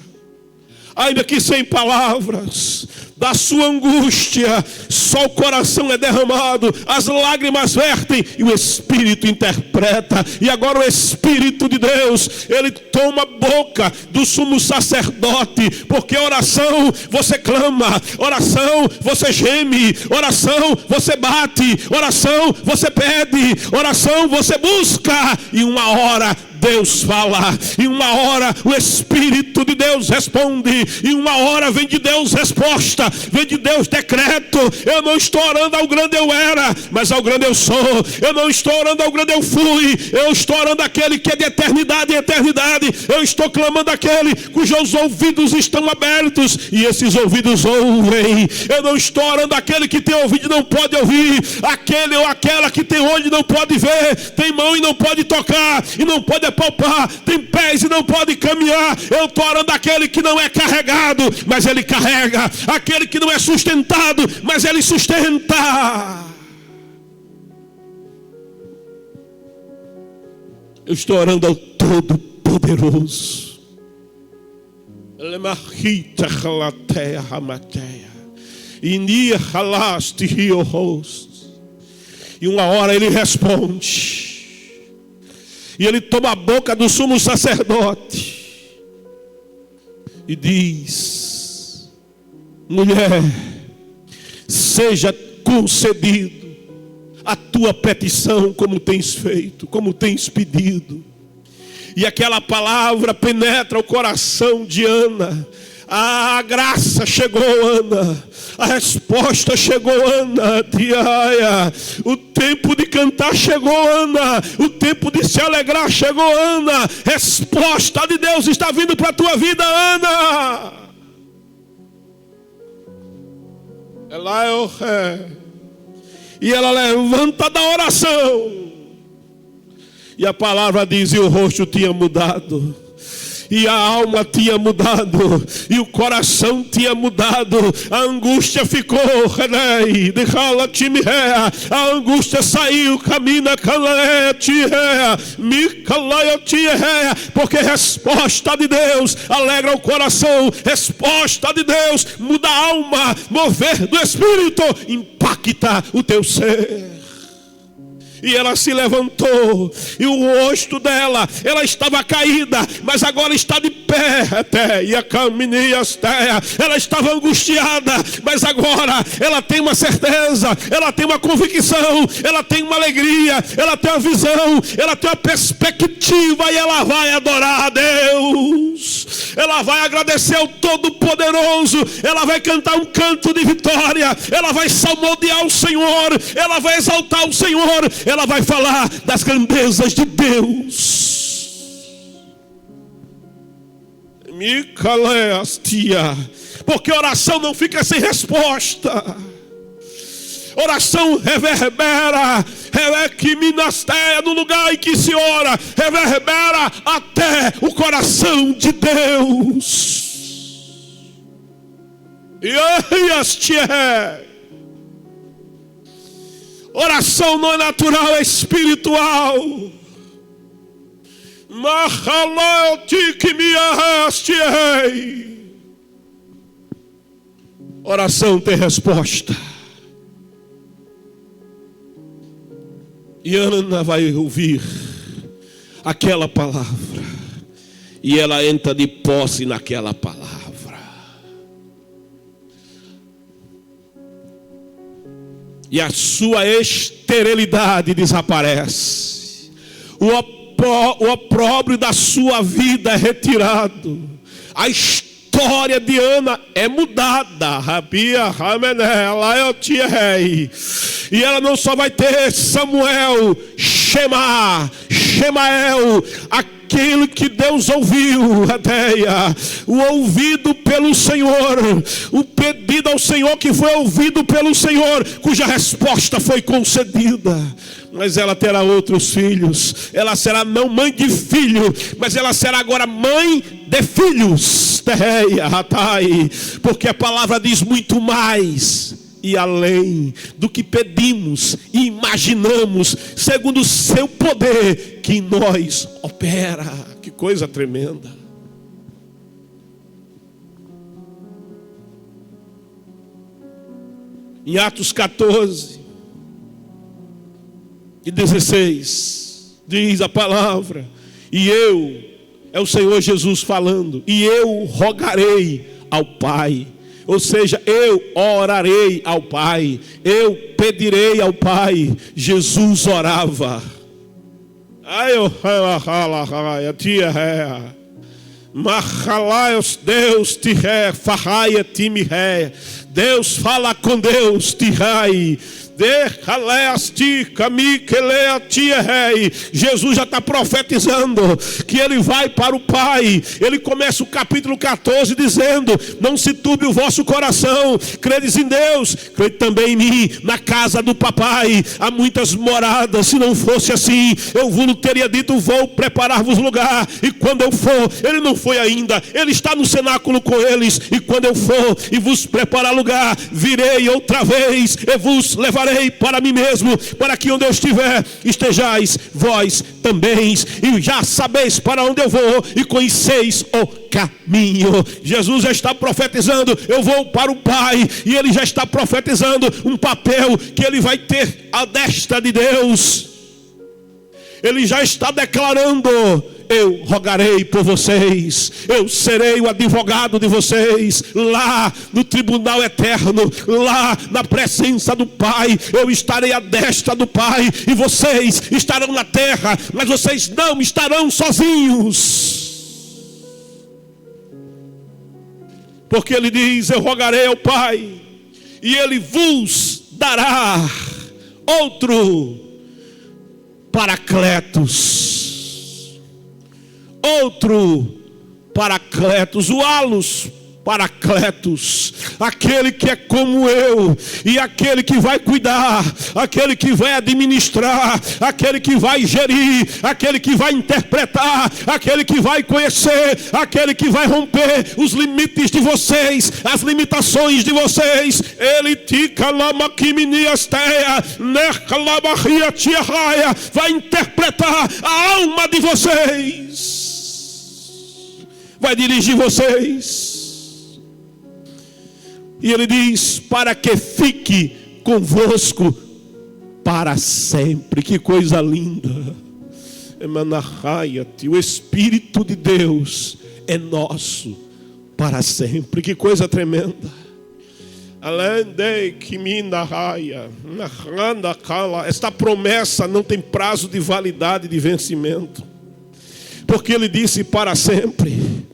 ainda que sem palavras, da sua angústia, só o coração é derramado, as lágrimas vertem e o Espírito interpreta. E agora o Espírito de Deus, ele toma a boca do sumo sacerdote, porque oração você clama, oração você geme, oração você bate, oração você pede, oração você busca, e uma hora Deus fala, e uma hora o Espírito de Deus responde, e uma hora vem de Deus resposta, vem de Deus decreto. Eu não estou orando ao grande eu era, mas ao grande eu sou. Eu não estou orando ao grande eu fui, eu estou orando àquele que é de eternidade em eternidade. Eu estou clamando àquele cujos ouvidos estão abertos, e esses ouvidos ouvem. Eu não estou orando àquele que tem ouvido e não pode ouvir, aquele ou aquela que tem olho e não pode ver, tem mão e não pode tocar, e não pode palpar, tem pés e não pode caminhar. Eu estou orando àquele que não é carregado, mas ele carrega, aquele que não é sustentado, mas ele sustenta. Eu estou orando ao Todo-Poderoso. E uma hora ele responde. E ele toma a boca do sumo sacerdote e diz: mulher, seja concedido a tua petição, como tens feito, como tens pedido. E aquela palavra penetra o coração de Ana. A graça chegou, Ana. A resposta chegou, Ana. O tempo de cantar chegou, Ana. O tempo de se alegrar chegou, Ana. Resposta de Deus está vindo para a tua vida, Ana. Ela é o rei. E ela levanta da oração. E a palavra diz: e o rosto tinha mudado, e a alma tinha mudado, e o coração tinha mudado. A angústia ficou, a angústia saiu, porque resposta de Deus alegra o coração, resposta de Deus muda a alma, mover do Espírito impacta o teu ser. E ela se levantou, e o rosto dela, ela estava caída, mas agora está de pé. Ela estava angustiada, mas agora ela tem uma certeza, ela tem uma convicção, ela tem uma alegria, ela tem uma visão, ela tem uma perspectiva, e ela vai adorar a Deus, ela vai agradecer ao Todo-Poderoso, ela vai cantar um canto de vitória, ela vai salmodiar o Senhor, ela vai exaltar o Senhor, ela vai falar das grandezas de Deus. Porque oração não fica sem resposta. Oração reverbera, no lugar em que se ora, reverbera até o coração de Deus. Oração não é natural, é espiritual. Oração tem resposta. E Ana vai ouvir aquela palavra, e ela entra de posse naquela palavra. E a sua esterilidade desaparece. O opróbrio da sua vida é retirado. A história de Ana é mudada. E ela não só vai ter Samuel, Shemael, aquilo que Deus ouviu, o ouvido pelo Senhor, o pedido ao Senhor que foi ouvido pelo Senhor, cuja resposta foi concedida. Mas ela terá outros filhos. Ela será não mãe de filho, mas ela será agora mãe de filhos. Porque a palavra diz muito mais e além do que pedimos e imaginamos, segundo o seu poder que em nós opera. Que coisa tremenda. Em Atos 14 e 16 diz a palavra: e eu, é o Senhor Jesus falando, e eu rogarei ao Pai. Ou seja, eu orarei ao Pai, eu pedirei ao Pai. Jesus orava. Deus fala com Deus, Jesus já está profetizando que ele vai para o Pai. Ele começa o capítulo 14 dizendo: não se turbe o vosso coração, credes em Deus, crede também em mim. Na casa do papai há muitas moradas. Se não fosse assim, eu vos teria dito: vou preparar-vos lugar. E quando eu for, ele não foi ainda, ele está no cenáculo com eles. E quando eu for e vos preparar lugar, virei outra vez e vos levarei para mim mesmo, para que onde eu estiver, estejais vós também. E já sabeis para onde eu vou e conheceis o caminho. Jesus já está profetizando: eu vou para o Pai. E ele já está profetizando um papel que ele vai ter à destra de Deus. Ele já está declarando: eu rogarei por vocês, eu serei o advogado de vocês, lá no tribunal eterno, lá na presença do Pai, eu estarei à destra do Pai, e vocês estarão na terra, mas vocês não estarão sozinhos, porque ele diz: eu rogarei ao Pai, e ele vos dará outro Paracletos, o Alus Paracletos, aquele que é como eu, e aquele que vai cuidar, aquele que vai administrar, aquele que vai gerir, aquele que vai interpretar, aquele que vai conhecer, aquele que vai romper os limites de vocês, as limitações de vocês. Ele vai interpretar a alma de vocês, vai dirigir vocês. E ele diz: para que fique convosco para sempre. Que coisa linda. O Espírito de Deus é nosso para sempre. Que coisa tremenda. Esta promessa não tem prazo de validade, de vencimento, porque ele disse: para sempre.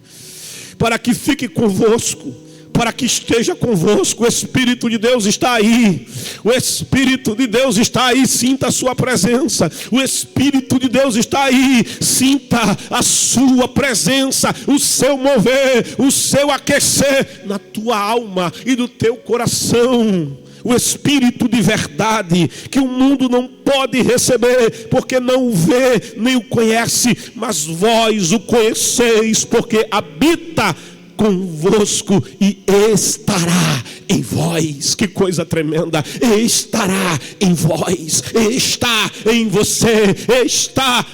Para que fique convosco, para que esteja convosco. O Espírito de Deus está aí. O Espírito de Deus está aí. Sinta a sua presença. O Espírito de Deus está aí. Sinta a sua presença, o seu mover, o seu aquecer na tua alma e no teu coração. O Espírito de verdade, que o mundo não pode receber, porque não o vê, nem o conhece, mas vós o conheceis, porque habita convosco e estará em vós. Que coisa tremenda. Estará em vós, está em você, está.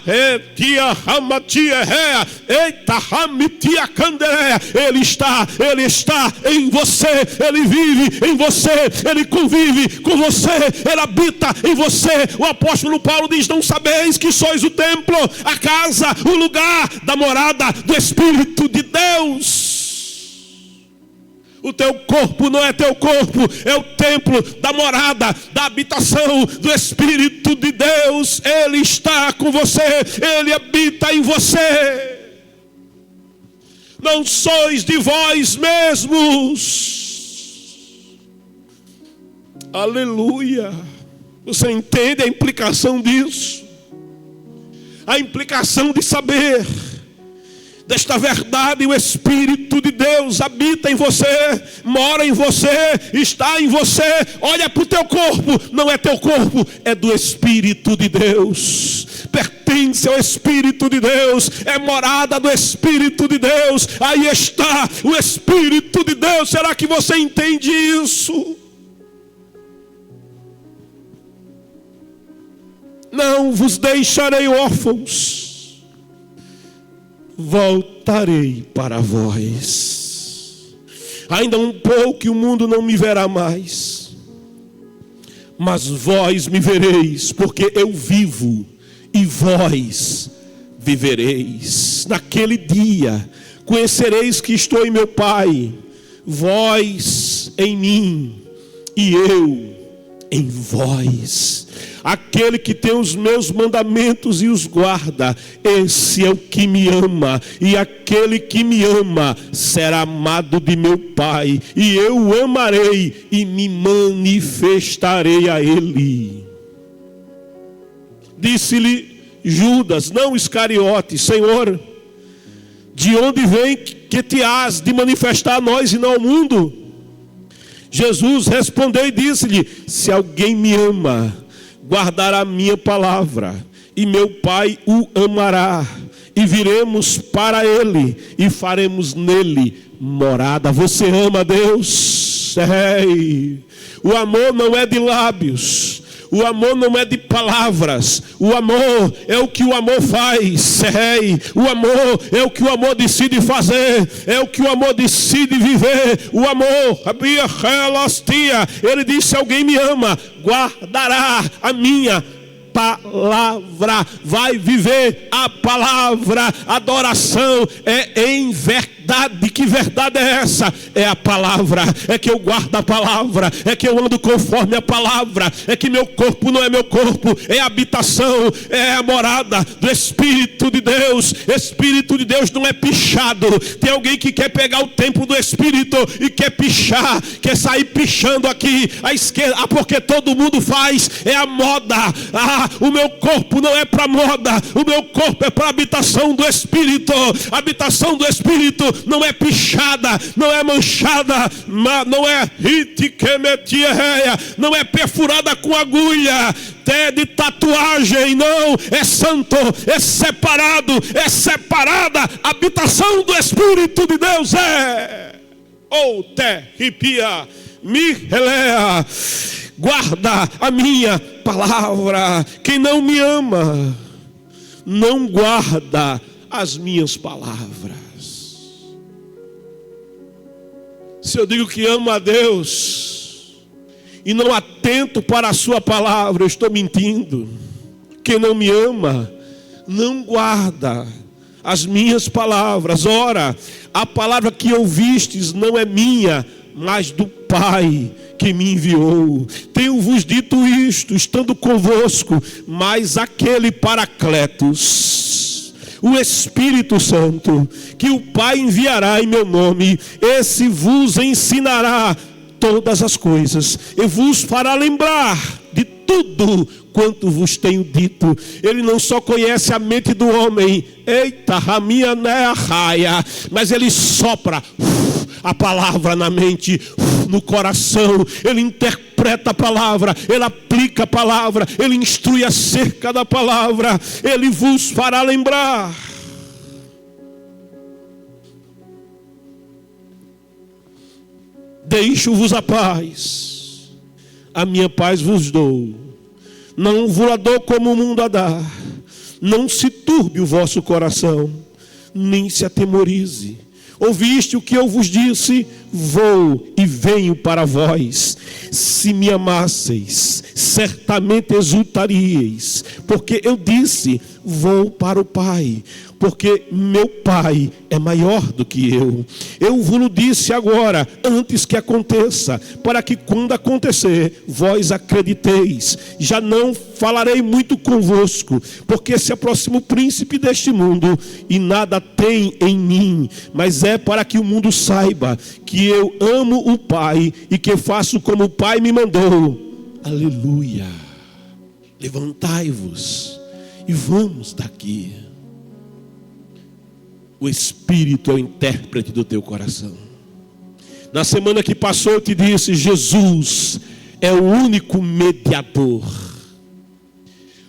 Ele está em você, ele vive em você, ele convive com você, ele habita em você. O apóstolo Paulo diz: não sabeis que sois o templo, a casa, o lugar da morada do Espírito de Deus. O teu corpo não é teu corpo, é o templo da morada, da habitação do Espírito de Deus. Ele está com você, ele habita em você. não sois de vós mesmos. Aleluia. Você entende a implicação disso? A implicação de saber desta verdade. O Espírito de Deus habita em você, mora em você, está em você. Olha para o teu corpo, não é teu corpo, é do Espírito de Deus. Pertence ao Espírito de Deus, é morada do Espírito de Deus. Aí está o Espírito de Deus. Será que você entende isso? Não vos deixarei órfãos, voltarei para vós. Ainda um pouco e o mundo não me verá mais, mas vós me vereis, porque eu vivo e vós vivereis. Naquele dia conhecereis que estou em meu Pai, vós em mim e eu em vós. Aquele que tem os meus mandamentos e os guarda, esse é o que me ama. E aquele que me ama será amado de meu Pai, e eu o amarei e me manifestarei a ele. Disse-lhe Judas, não Iscariote: Senhor, de onde vem que te has de manifestar a nós e não ao mundo? Jesus respondeu e disse-lhe: se alguém me ama, guardará a minha palavra, e meu Pai o amará, e viremos para ele e faremos nele morada. Você ama Deus? O amor não é de lábios, o amor não é de palavras. O amor é o que o amor faz. O amor é o que o amor decide fazer, é o que o amor decide viver. O amor, ele disse: alguém me ama, guardará a minha palavra, vai viver a palavra. Adoração é em verdade. Que verdade é essa? É a palavra, é que eu guardo a palavra, é que eu ando conforme a palavra, é que meu corpo não é meu corpo, é a habitação, é a morada do Espírito de Deus. Espírito de Deus não é pichado. Tem alguém que quer pegar o templo do Espírito e quer pichar, quer sair pichando aqui à esquerda, porque todo mundo faz, é a moda. O meu corpo não é para moda, o meu corpo é para a habitação do Espírito. A habitação do Espírito não é pichada, não é manchada, não é não é perfurada com agulha, é de tatuagem, não, é santo, é separado, é separada. A habitação do Espírito de Deus é Mirelea, guarda a minha palavra. Quem não me ama não guarda as minhas palavras. Se eu digo que amo a Deus e não atento para a sua palavra, eu estou mentindo. Quem não me ama não guarda as minhas palavras. Ora, a palavra que ouvistes não é minha, mas do Pai que me enviou. Tenho-vos dito isto, estando convosco, mas aquele Paracletos, o Espírito Santo, que o Pai enviará em meu nome, esse vos ensinará todas as coisas e vos fará lembrar de tudo quanto vos tenho dito. Ele não só conhece a mente do homem, mas ele sopra a palavra na mente, no coração. Ele interpreta a palavra, ele aplica a palavra, ele instrui acerca da palavra. Ele vos fará lembrar. Deixo-vos a paz, a minha paz vos dou. Não vos a dou como o mundo a dá. Não se turbe o vosso coração, nem se atemorize. Ouviste o que eu vos disse? Vou e venho para vós. Se me amasseis, certamente exultaríeis, porque eu disse: vou para o Pai, porque meu Pai é maior do que eu. Eu vos disse agora, antes que aconteça, para que quando acontecer, vós acrediteis. Já não falarei muito convosco, porque se aproxima o príncipe deste mundo, e nada tem em mim, mas é para que o mundo saiba que eu amo o Pai, e que faço como o Pai me mandou. Aleluia. Levantai-vos e vamos daqui. O Espírito é o intérprete do teu coração. Na semana que passou eu te disse, Jesus é o único mediador.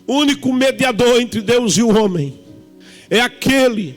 O único mediador entre Deus e o homem. É aquele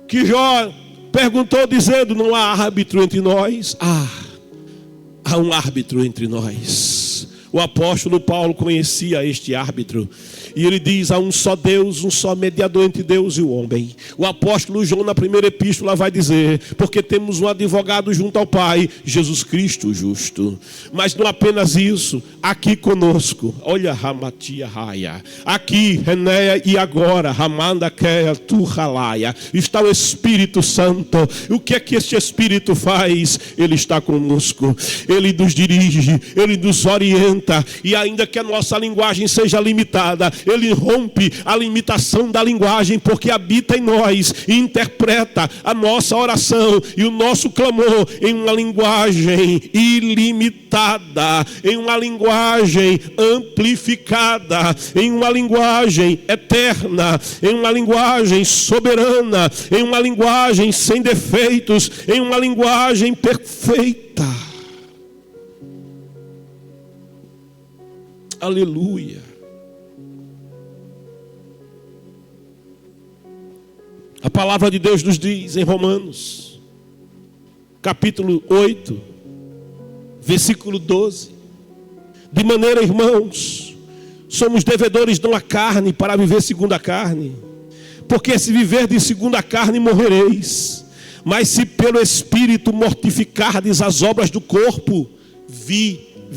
que Jó perguntou dizendo, não há árbitro entre nós? Há um árbitro entre nós. O apóstolo Paulo conhecia este árbitro. E ele diz, há um só Deus, um só mediador entre Deus e o homem. O apóstolo João na primeira epístola vai dizer, porque temos um advogado junto ao Pai, Jesus Cristo justo. Mas não apenas isso, aqui conosco, olha Ramatia Raia, aqui Renéia e agora Ramanda Keia Turralaia, está o Espírito Santo. O que é que este Espírito faz? Ele está conosco, ele nos dirige, ele nos orienta, e ainda que a nossa linguagem seja limitada, ele rompe a limitação da linguagem, porque habita em nós e interpreta a nossa oração e o nosso clamor em uma linguagem ilimitada, em uma linguagem amplificada, em uma linguagem eterna, em uma linguagem soberana, em uma linguagem sem defeitos, em uma linguagem perfeita. Aleluia. A palavra de Deus nos diz em Romanos, capítulo 8, versículo 12. De maneira, irmãos, somos devedores não à carne para viver segundo a carne. Porque se viverdes segundo a carne, morrereis. Mas se pelo Espírito mortificardes as obras do corpo, vivereis.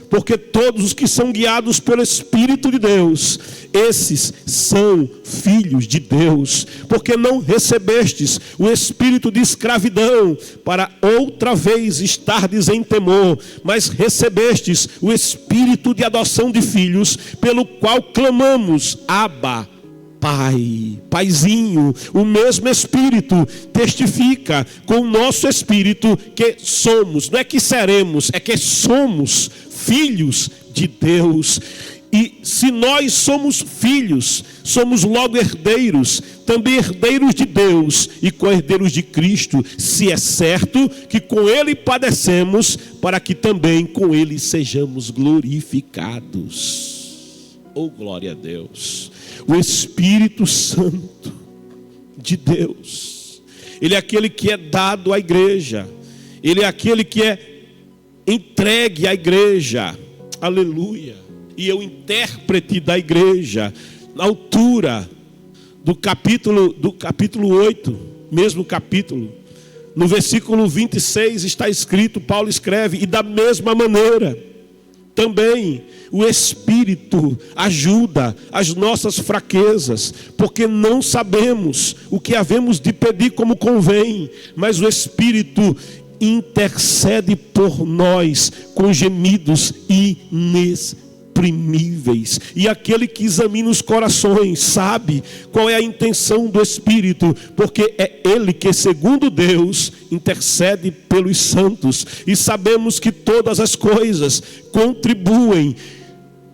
Porque todos os que são guiados pelo Espírito de Deus, esses são filhos de Deus. Porque não recebestes o espírito de escravidão, para outra vez estardes em temor, mas recebestes o espírito de adoção de filhos, pelo qual clamamos, Abba, Pai, Paizinho. O mesmo Espírito testifica com o nosso espírito que somos, não é que seremos, é que somos filhos de Deus. E se nós somos filhos, somos logo herdeiros, também herdeiros de Deus e co-herdeiros de Cristo, se é certo que com Ele padecemos, para que também com Ele sejamos glorificados. Oh, glória a Deus. O Espírito Santo de Deus, Ele é aquele que é dado à igreja, Ele é aquele que é entregue à igreja, aleluia. E é o intérprete da igreja. Na altura do capítulo 8, mesmo capítulo, no versículo 26 está escrito, Paulo escreve, e da mesma maneira também o Espírito ajuda as nossas fraquezas, porque não sabemos o que havemos de pedir como convém, mas o Espírito intercede por nós com gemidos inexprimíveis. E aquele que examina os corações sabe qual é a intenção do Espírito, porque é Ele que, segundo Deus, intercede pelos santos. E sabemos que todas as coisas contribuem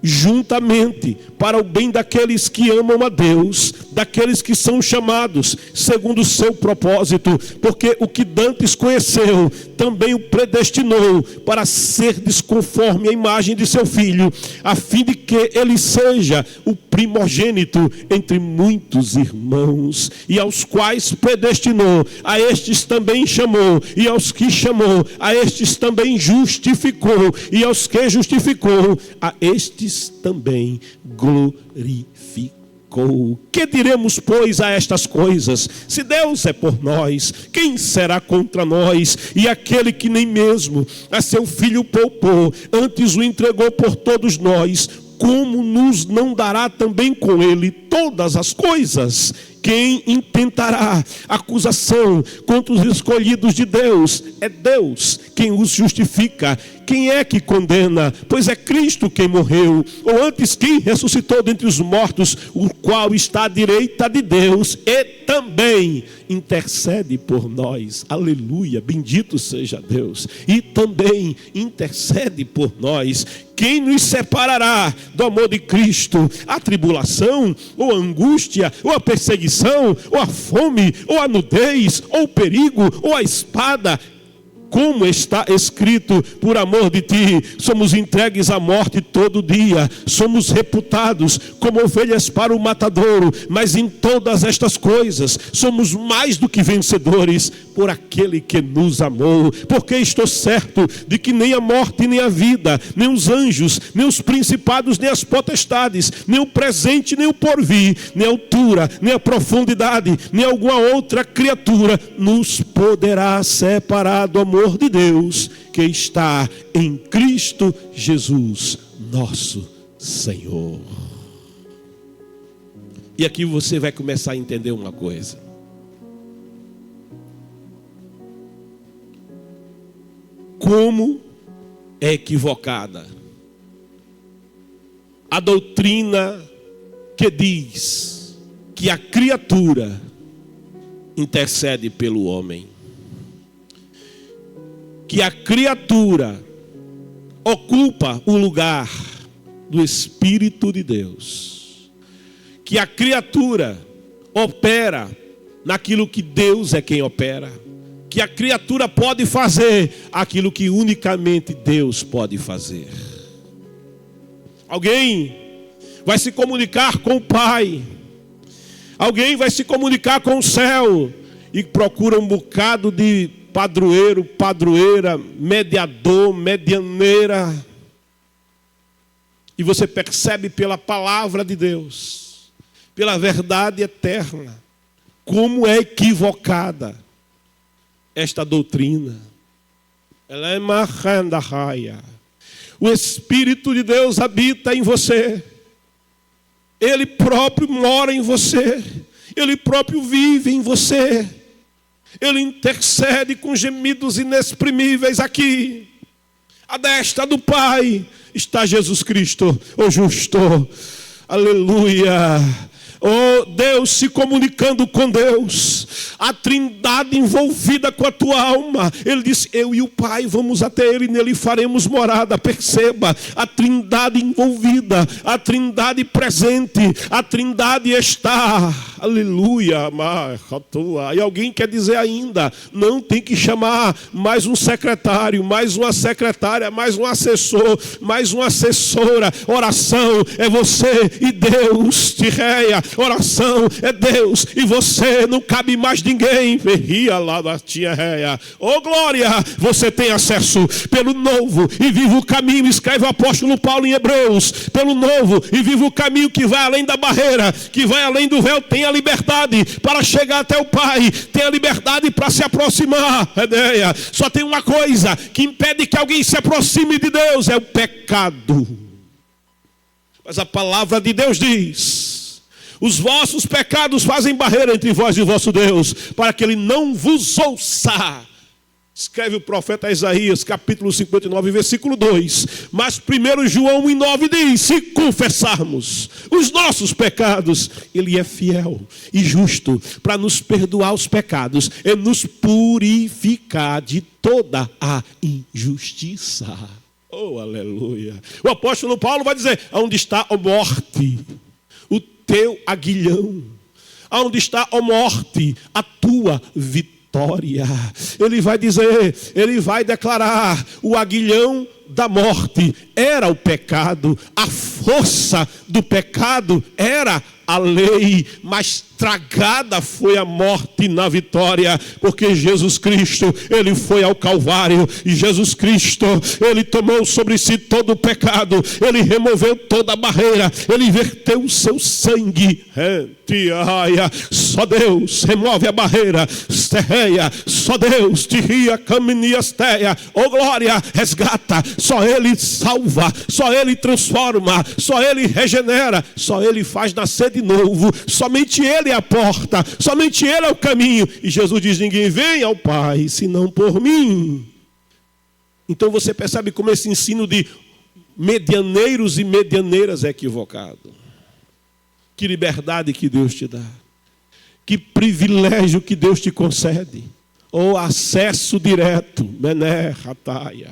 juntamente para o bem daqueles que amam a Deus, daqueles que são chamados segundo o seu propósito, porque o que dantes conheceu, também o predestinou para ser conforme a imagem de seu Filho, a fim de que ele seja o primogênito entre muitos irmãos. E aos quais predestinou, a estes também chamou, e aos que chamou, a estes também justificou, e aos que justificou, a estes também glorificou. Que diremos, pois, a estas coisas? Se Deus é por nós, quem será contra nós? E aquele que nem mesmo a seu Filho poupou, antes o entregou por todos nós, como nos não dará também com ele todas as coisas? Quem intentará acusação contra os escolhidos de Deus? É Deus quem os justifica. Quem é que condena? Pois é Cristo quem morreu, ou antes quem ressuscitou dentre os mortos, o qual está à direita de Deus e também intercede por nós. Aleluia, bendito seja Deus. E também intercede por nós. Quem nos separará do amor de Cristo? A tribulação, ou a angústia, ou a perseguição, ou a fome, ou a nudez, ou o perigo, ou a espada? Como está escrito, por amor de ti, somos entregues à morte todo dia, somos reputados como ovelhas para o matadouro, mas em todas estas coisas somos mais do que vencedores por aquele que nos amou. Porque estou certo de que nem a morte, nem a vida, nem os anjos, nem os principados, nem as potestades, nem o presente, nem o porvir, nem a altura, nem a profundidade, nem alguma outra criatura nos poderá separar do amor de Deus que está em Cristo Jesus, nosso Senhor. E aqui você vai começar a entender uma coisa. Como é equivocada a doutrina que diz que a criatura intercede pelo homem, que a criatura ocupa o lugar do Espírito de Deus, que a criatura opera naquilo que Deus é quem opera, que a criatura pode fazer aquilo que unicamente Deus pode fazer. Alguém vai se comunicar com o Pai, alguém vai se comunicar com o céu e procura um bocado de padroeiro, padroeira, mediador, medianeira. E você percebe pela palavra de Deus, pela verdade eterna, como é equivocada esta doutrina. Ela é marranda raia. O Espírito de Deus habita em você. Ele próprio mora em você. Ele próprio vive em você. Ele intercede com gemidos inexprimíveis aqui. À destra do Pai está Jesus Cristo, o justo. Aleluia. Oh, Deus se comunicando com Deus, a trindade envolvida com a tua alma. Ele disse, eu e o Pai vamos até Ele, nele faremos morada. Perceba, a trindade envolvida, a trindade presente, a trindade está. Aleluia. E alguém quer dizer ainda, não tem que chamar mais um secretário, mais uma secretária, mais um assessor, mais uma assessora. Oração é você e Deus, Tireia. Oração é Deus e você, não cabe mais ninguém. Oh glória, você tem acesso pelo novo e vivo caminho, escreve o apóstolo Paulo em Hebreus, pelo novo e vivo caminho que vai além da barreira, que vai além do véu. Tem a liberdade para chegar até o Pai, tem a liberdade para se aproximar. Só tem uma coisa que impede que alguém se aproxime de Deus, é o pecado. Mas a palavra de Deus diz, os vossos pecados fazem barreira entre vós e o vosso Deus, para que Ele não vos ouça. Escreve o profeta Isaías, capítulo 59, versículo 2. Mas 1 João 1,9 diz, se confessarmos os nossos pecados, Ele é fiel e justo para nos perdoar os pecados e nos purificar de toda a injustiça. Oh, aleluia. O apóstolo Paulo vai dizer, onde está a morte? O teu aguilhão. Aonde está, ó morte, a tua vitória? Ele vai dizer, ele vai declarar, o aguilhão da morte era o pecado, a força do pecado era a lei, mas tragada foi a morte na vitória, porque Jesus Cristo, Ele foi ao Calvário, e Jesus Cristo, Ele tomou sobre si todo o pecado, Ele removeu toda a barreira, Ele verteu o seu sangue. Só Deus remove a barreira, só Deus te ria, caminiasteia, oh glória, resgata, só Ele salva, só Ele transforma, só Ele regenera, só Ele faz nascer de novo, somente Ele é a porta, somente Ele é o caminho. E Jesus diz: ninguém vem ao Pai senão por mim. Então você percebe como esse ensino de medianeiros e medianeiras é equivocado. Que liberdade que Deus te dá, que privilégio que Deus te concede, ou acesso direto, mené, rataia,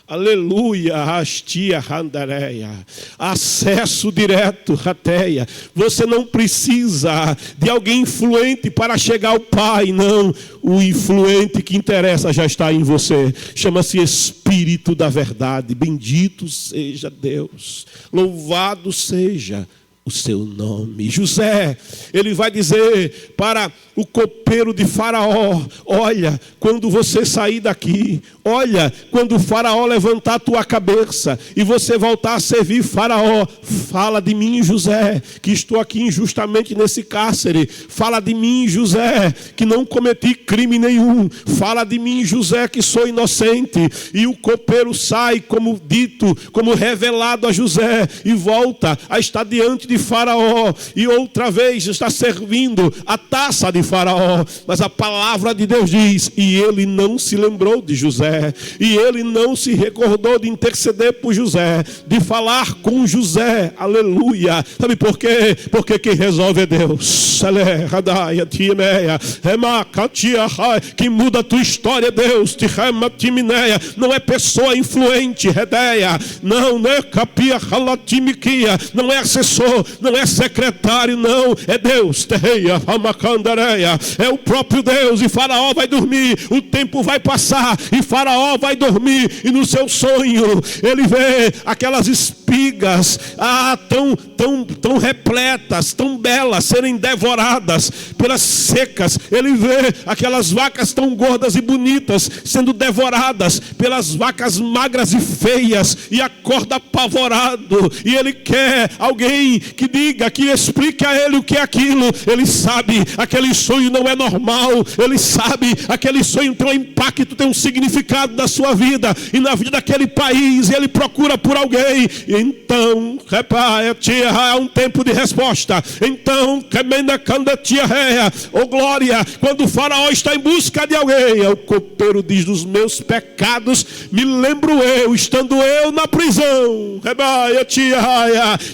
aleluia, hastia, randareia, acesso direto, rateia. Você não precisa de alguém influente para chegar ao Pai, não. O influente que interessa já está em você, chama-se Espírito da Verdade. Bendito seja Deus, louvado seja o seu nome. José, ele vai dizer para o copeiro de Faraó: olha, quando você sair daqui, olha, quando o Faraó levantar a tua cabeça e você voltar a servir Faraó, fala de mim, José, que estou aqui injustamente nesse cárcere. Fala de mim, José, que não cometi crime nenhum. Fala de mim, José, que sou inocente. E o copeiro sai, como dito, como revelado a José, e volta a estar diante de Faraó, e outra vez está servindo a taça de Faraó. Mas a palavra de Deus diz: e ele não se lembrou de José, e ele não se recordou de interceder por José, de falar com José. Aleluia. Sabe por quê? Porque quem resolve é Deus. Quem muda a tua história é Deus. Não é pessoa influente, não é assessor, não é secretário, não, é Deus. É o próprio Deus. E Faraó vai dormir, o tempo vai passar e Faraó vai dormir, e no seu sonho ele vê aquelas espigas tão repletas, tão belas, serem devoradas pelas secas. Ele vê aquelas vacas tão gordas e bonitas sendo devoradas pelas vacas magras e feias, e acorda apavorado, e ele quer alguém que diga, que explique a ele o que é aquilo. Ele sabe, aquele sonho não é normal. Ele sabe, aquele sonho tem um impacto, tem um significado na sua vida e na vida daquele país, e ele procura por alguém. E então, é um tempo de resposta. Então, oh glória, quando o Faraó está em busca de alguém, o copeiro diz: dos meus pecados me lembro eu, estando eu na prisão.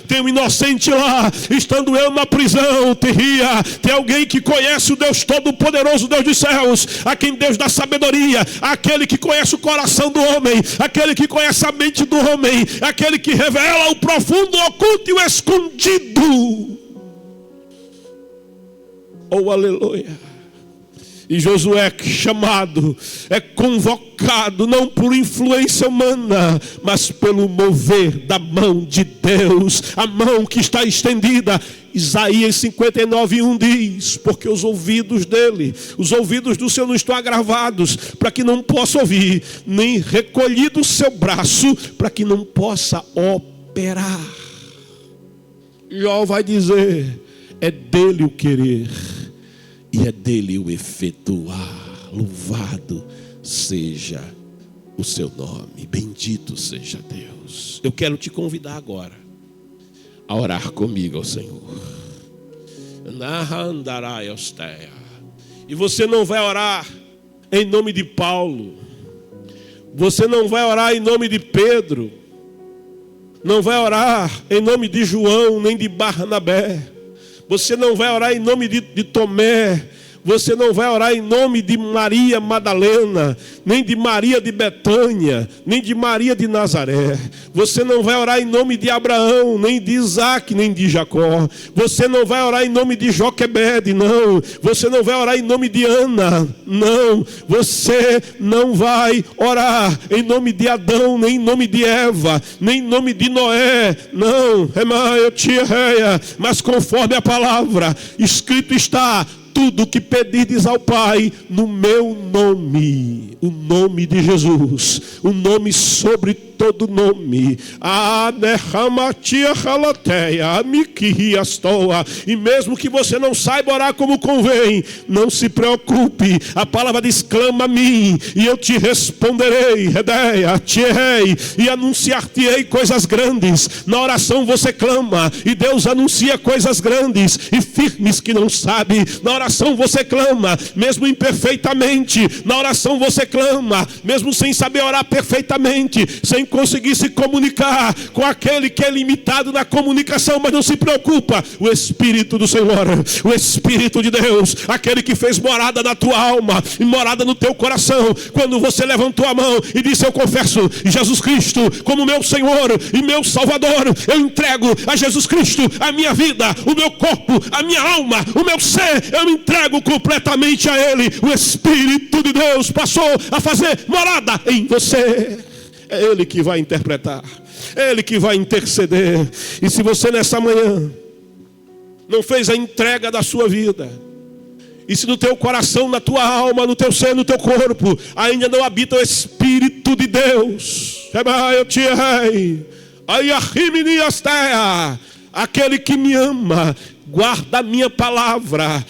Tem um inocente lá, estando eu na prisão. Tem alguém que conhece o Deus Todo-Poderoso, Deus dos céus, a quem Deus dá sabedoria, aquele que conhece o coração do homem, aquele que conhece a mente do homem, aquele que revela o profundo, o oculto e o escondido. Oh, aleluia. E Josué é chamado, é convocado, não por influência humana, mas pelo mover da mão de Deus, a mão que está estendida. Isaías 59:1 diz: porque os ouvidos dele, os ouvidos do Senhor não estão agravados, para que não possa ouvir, nem recolhido o seu braço, para que não possa operar. Jó vai dizer: é dele o querer e é dele o efetuar. Louvado seja o seu nome, bendito seja Deus. Eu quero te convidar agora a orar comigo ao Senhor. E você não vai orar em nome de Paulo, você não vai orar em nome de Pedro, não vai orar em nome de João, nem de Barnabé. Você não vai orar em nome de Tomé. Você não vai orar em nome de Maria Madalena, nem de Maria de Betânia, nem de Maria de Nazaré. Você não vai orar em nome de Abraão, nem de Isaac, nem de Jacó. Você não vai orar em nome de Joquebede, não. Você não vai orar em nome de Ana, não. Você não vai orar em nome de Adão, nem em nome de Eva, nem em nome de Noé, não. Mas conforme a palavra, escrito está: tudo que pedirdes ao Pai no meu nome, o nome de Jesus, o nome sobre todo nome. E mesmo que você não saiba orar como convém, não se preocupe. A palavra diz: clama a mim e eu te responderei, e anunciar-te-ei coisas grandes. Na oração você clama e Deus anuncia coisas grandes e firmes que não sabe. Na oração você clama, mesmo imperfeitamente. Na oração você clama, mesmo sem saber orar perfeitamente, sem conseguir se comunicar com aquele que é limitado na comunicação. Mas não se preocupa, o Espírito do Senhor, o Espírito de Deus, aquele que fez morada na tua alma e morada no teu coração, quando você levantou a mão e disse: eu confesso Jesus Cristo como meu Senhor e meu Salvador, eu entrego a Jesus Cristo a minha vida, o meu corpo, a minha alma, o meu ser, eu me entrego completamente a Ele. O Espírito de Deus passou a fazer morada em você. É Ele que vai interpretar, é Ele que vai interceder. E se você nessa manhã não fez a entrega da sua vida, e se no teu coração, na tua alma, no teu ser, no teu corpo, ainda não habita o Espírito de Deus, aquele que me ama, guarda a minha palavra.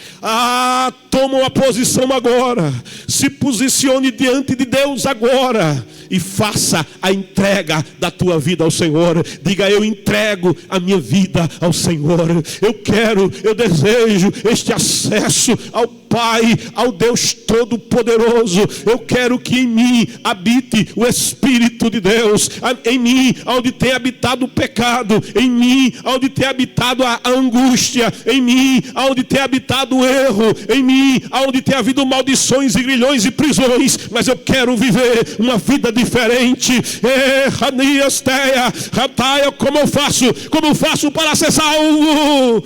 Toma uma posição agora. Se posicione diante de Deus agora e faça a entrega da tua vida ao Senhor. Diga: eu entrego a minha vida ao Senhor. Eu desejo este acesso ao Pai, ao Deus Todo-Poderoso. Eu quero que em mim habite o Espírito de Deus. Em mim, onde tem habitado o pecado. Em mim, onde tem habitado a angústia. Em mim, onde tem habitado o erro. Em mim, onde tem havido maldições e grilhões e prisões. Mas eu quero viver uma vida diferente. Como eu faço para ser salvo?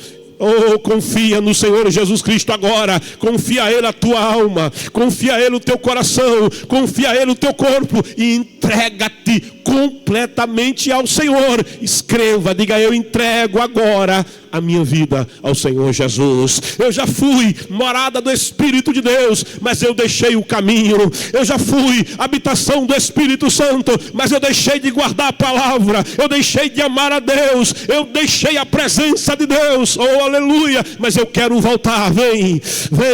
Confia no Senhor Jesus Cristo agora. Confia a Ele a tua alma, confia a Ele o teu coração, confia a Ele o teu corpo e entrega-te completamente ao Senhor. Escreva, diga: eu entrego agora a minha vida ao Senhor Jesus. Eu já fui morada do Espírito de Deus, mas eu deixei o caminho. Eu já fui habitação do Espírito Santo, mas eu deixei de guardar a palavra. Eu deixei de amar a Deus. Eu deixei a presença de Deus. Oh, aleluia. Mas eu quero voltar. Vem,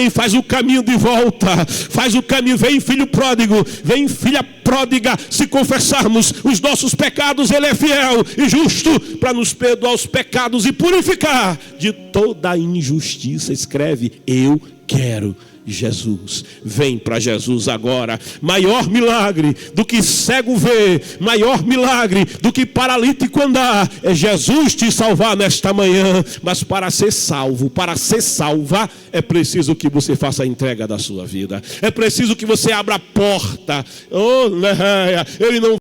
faz o caminho de volta. Faz o caminho. Vem, filho pródigo. Vem, filha pródiga. Se confessarmos os nossos pecados, Ele é fiel e justo para nos perdoar os pecados e purificar de toda a injustiça. Escreve: eu quero Jesus. Vem para Jesus agora. Maior milagre do que cego ver, maior milagre do que paralítico andar, é Jesus te salvar nesta manhã. Mas para ser salvo, para ser salva, é preciso que você faça a entrega da sua vida. É preciso que você abra a porta. Ele não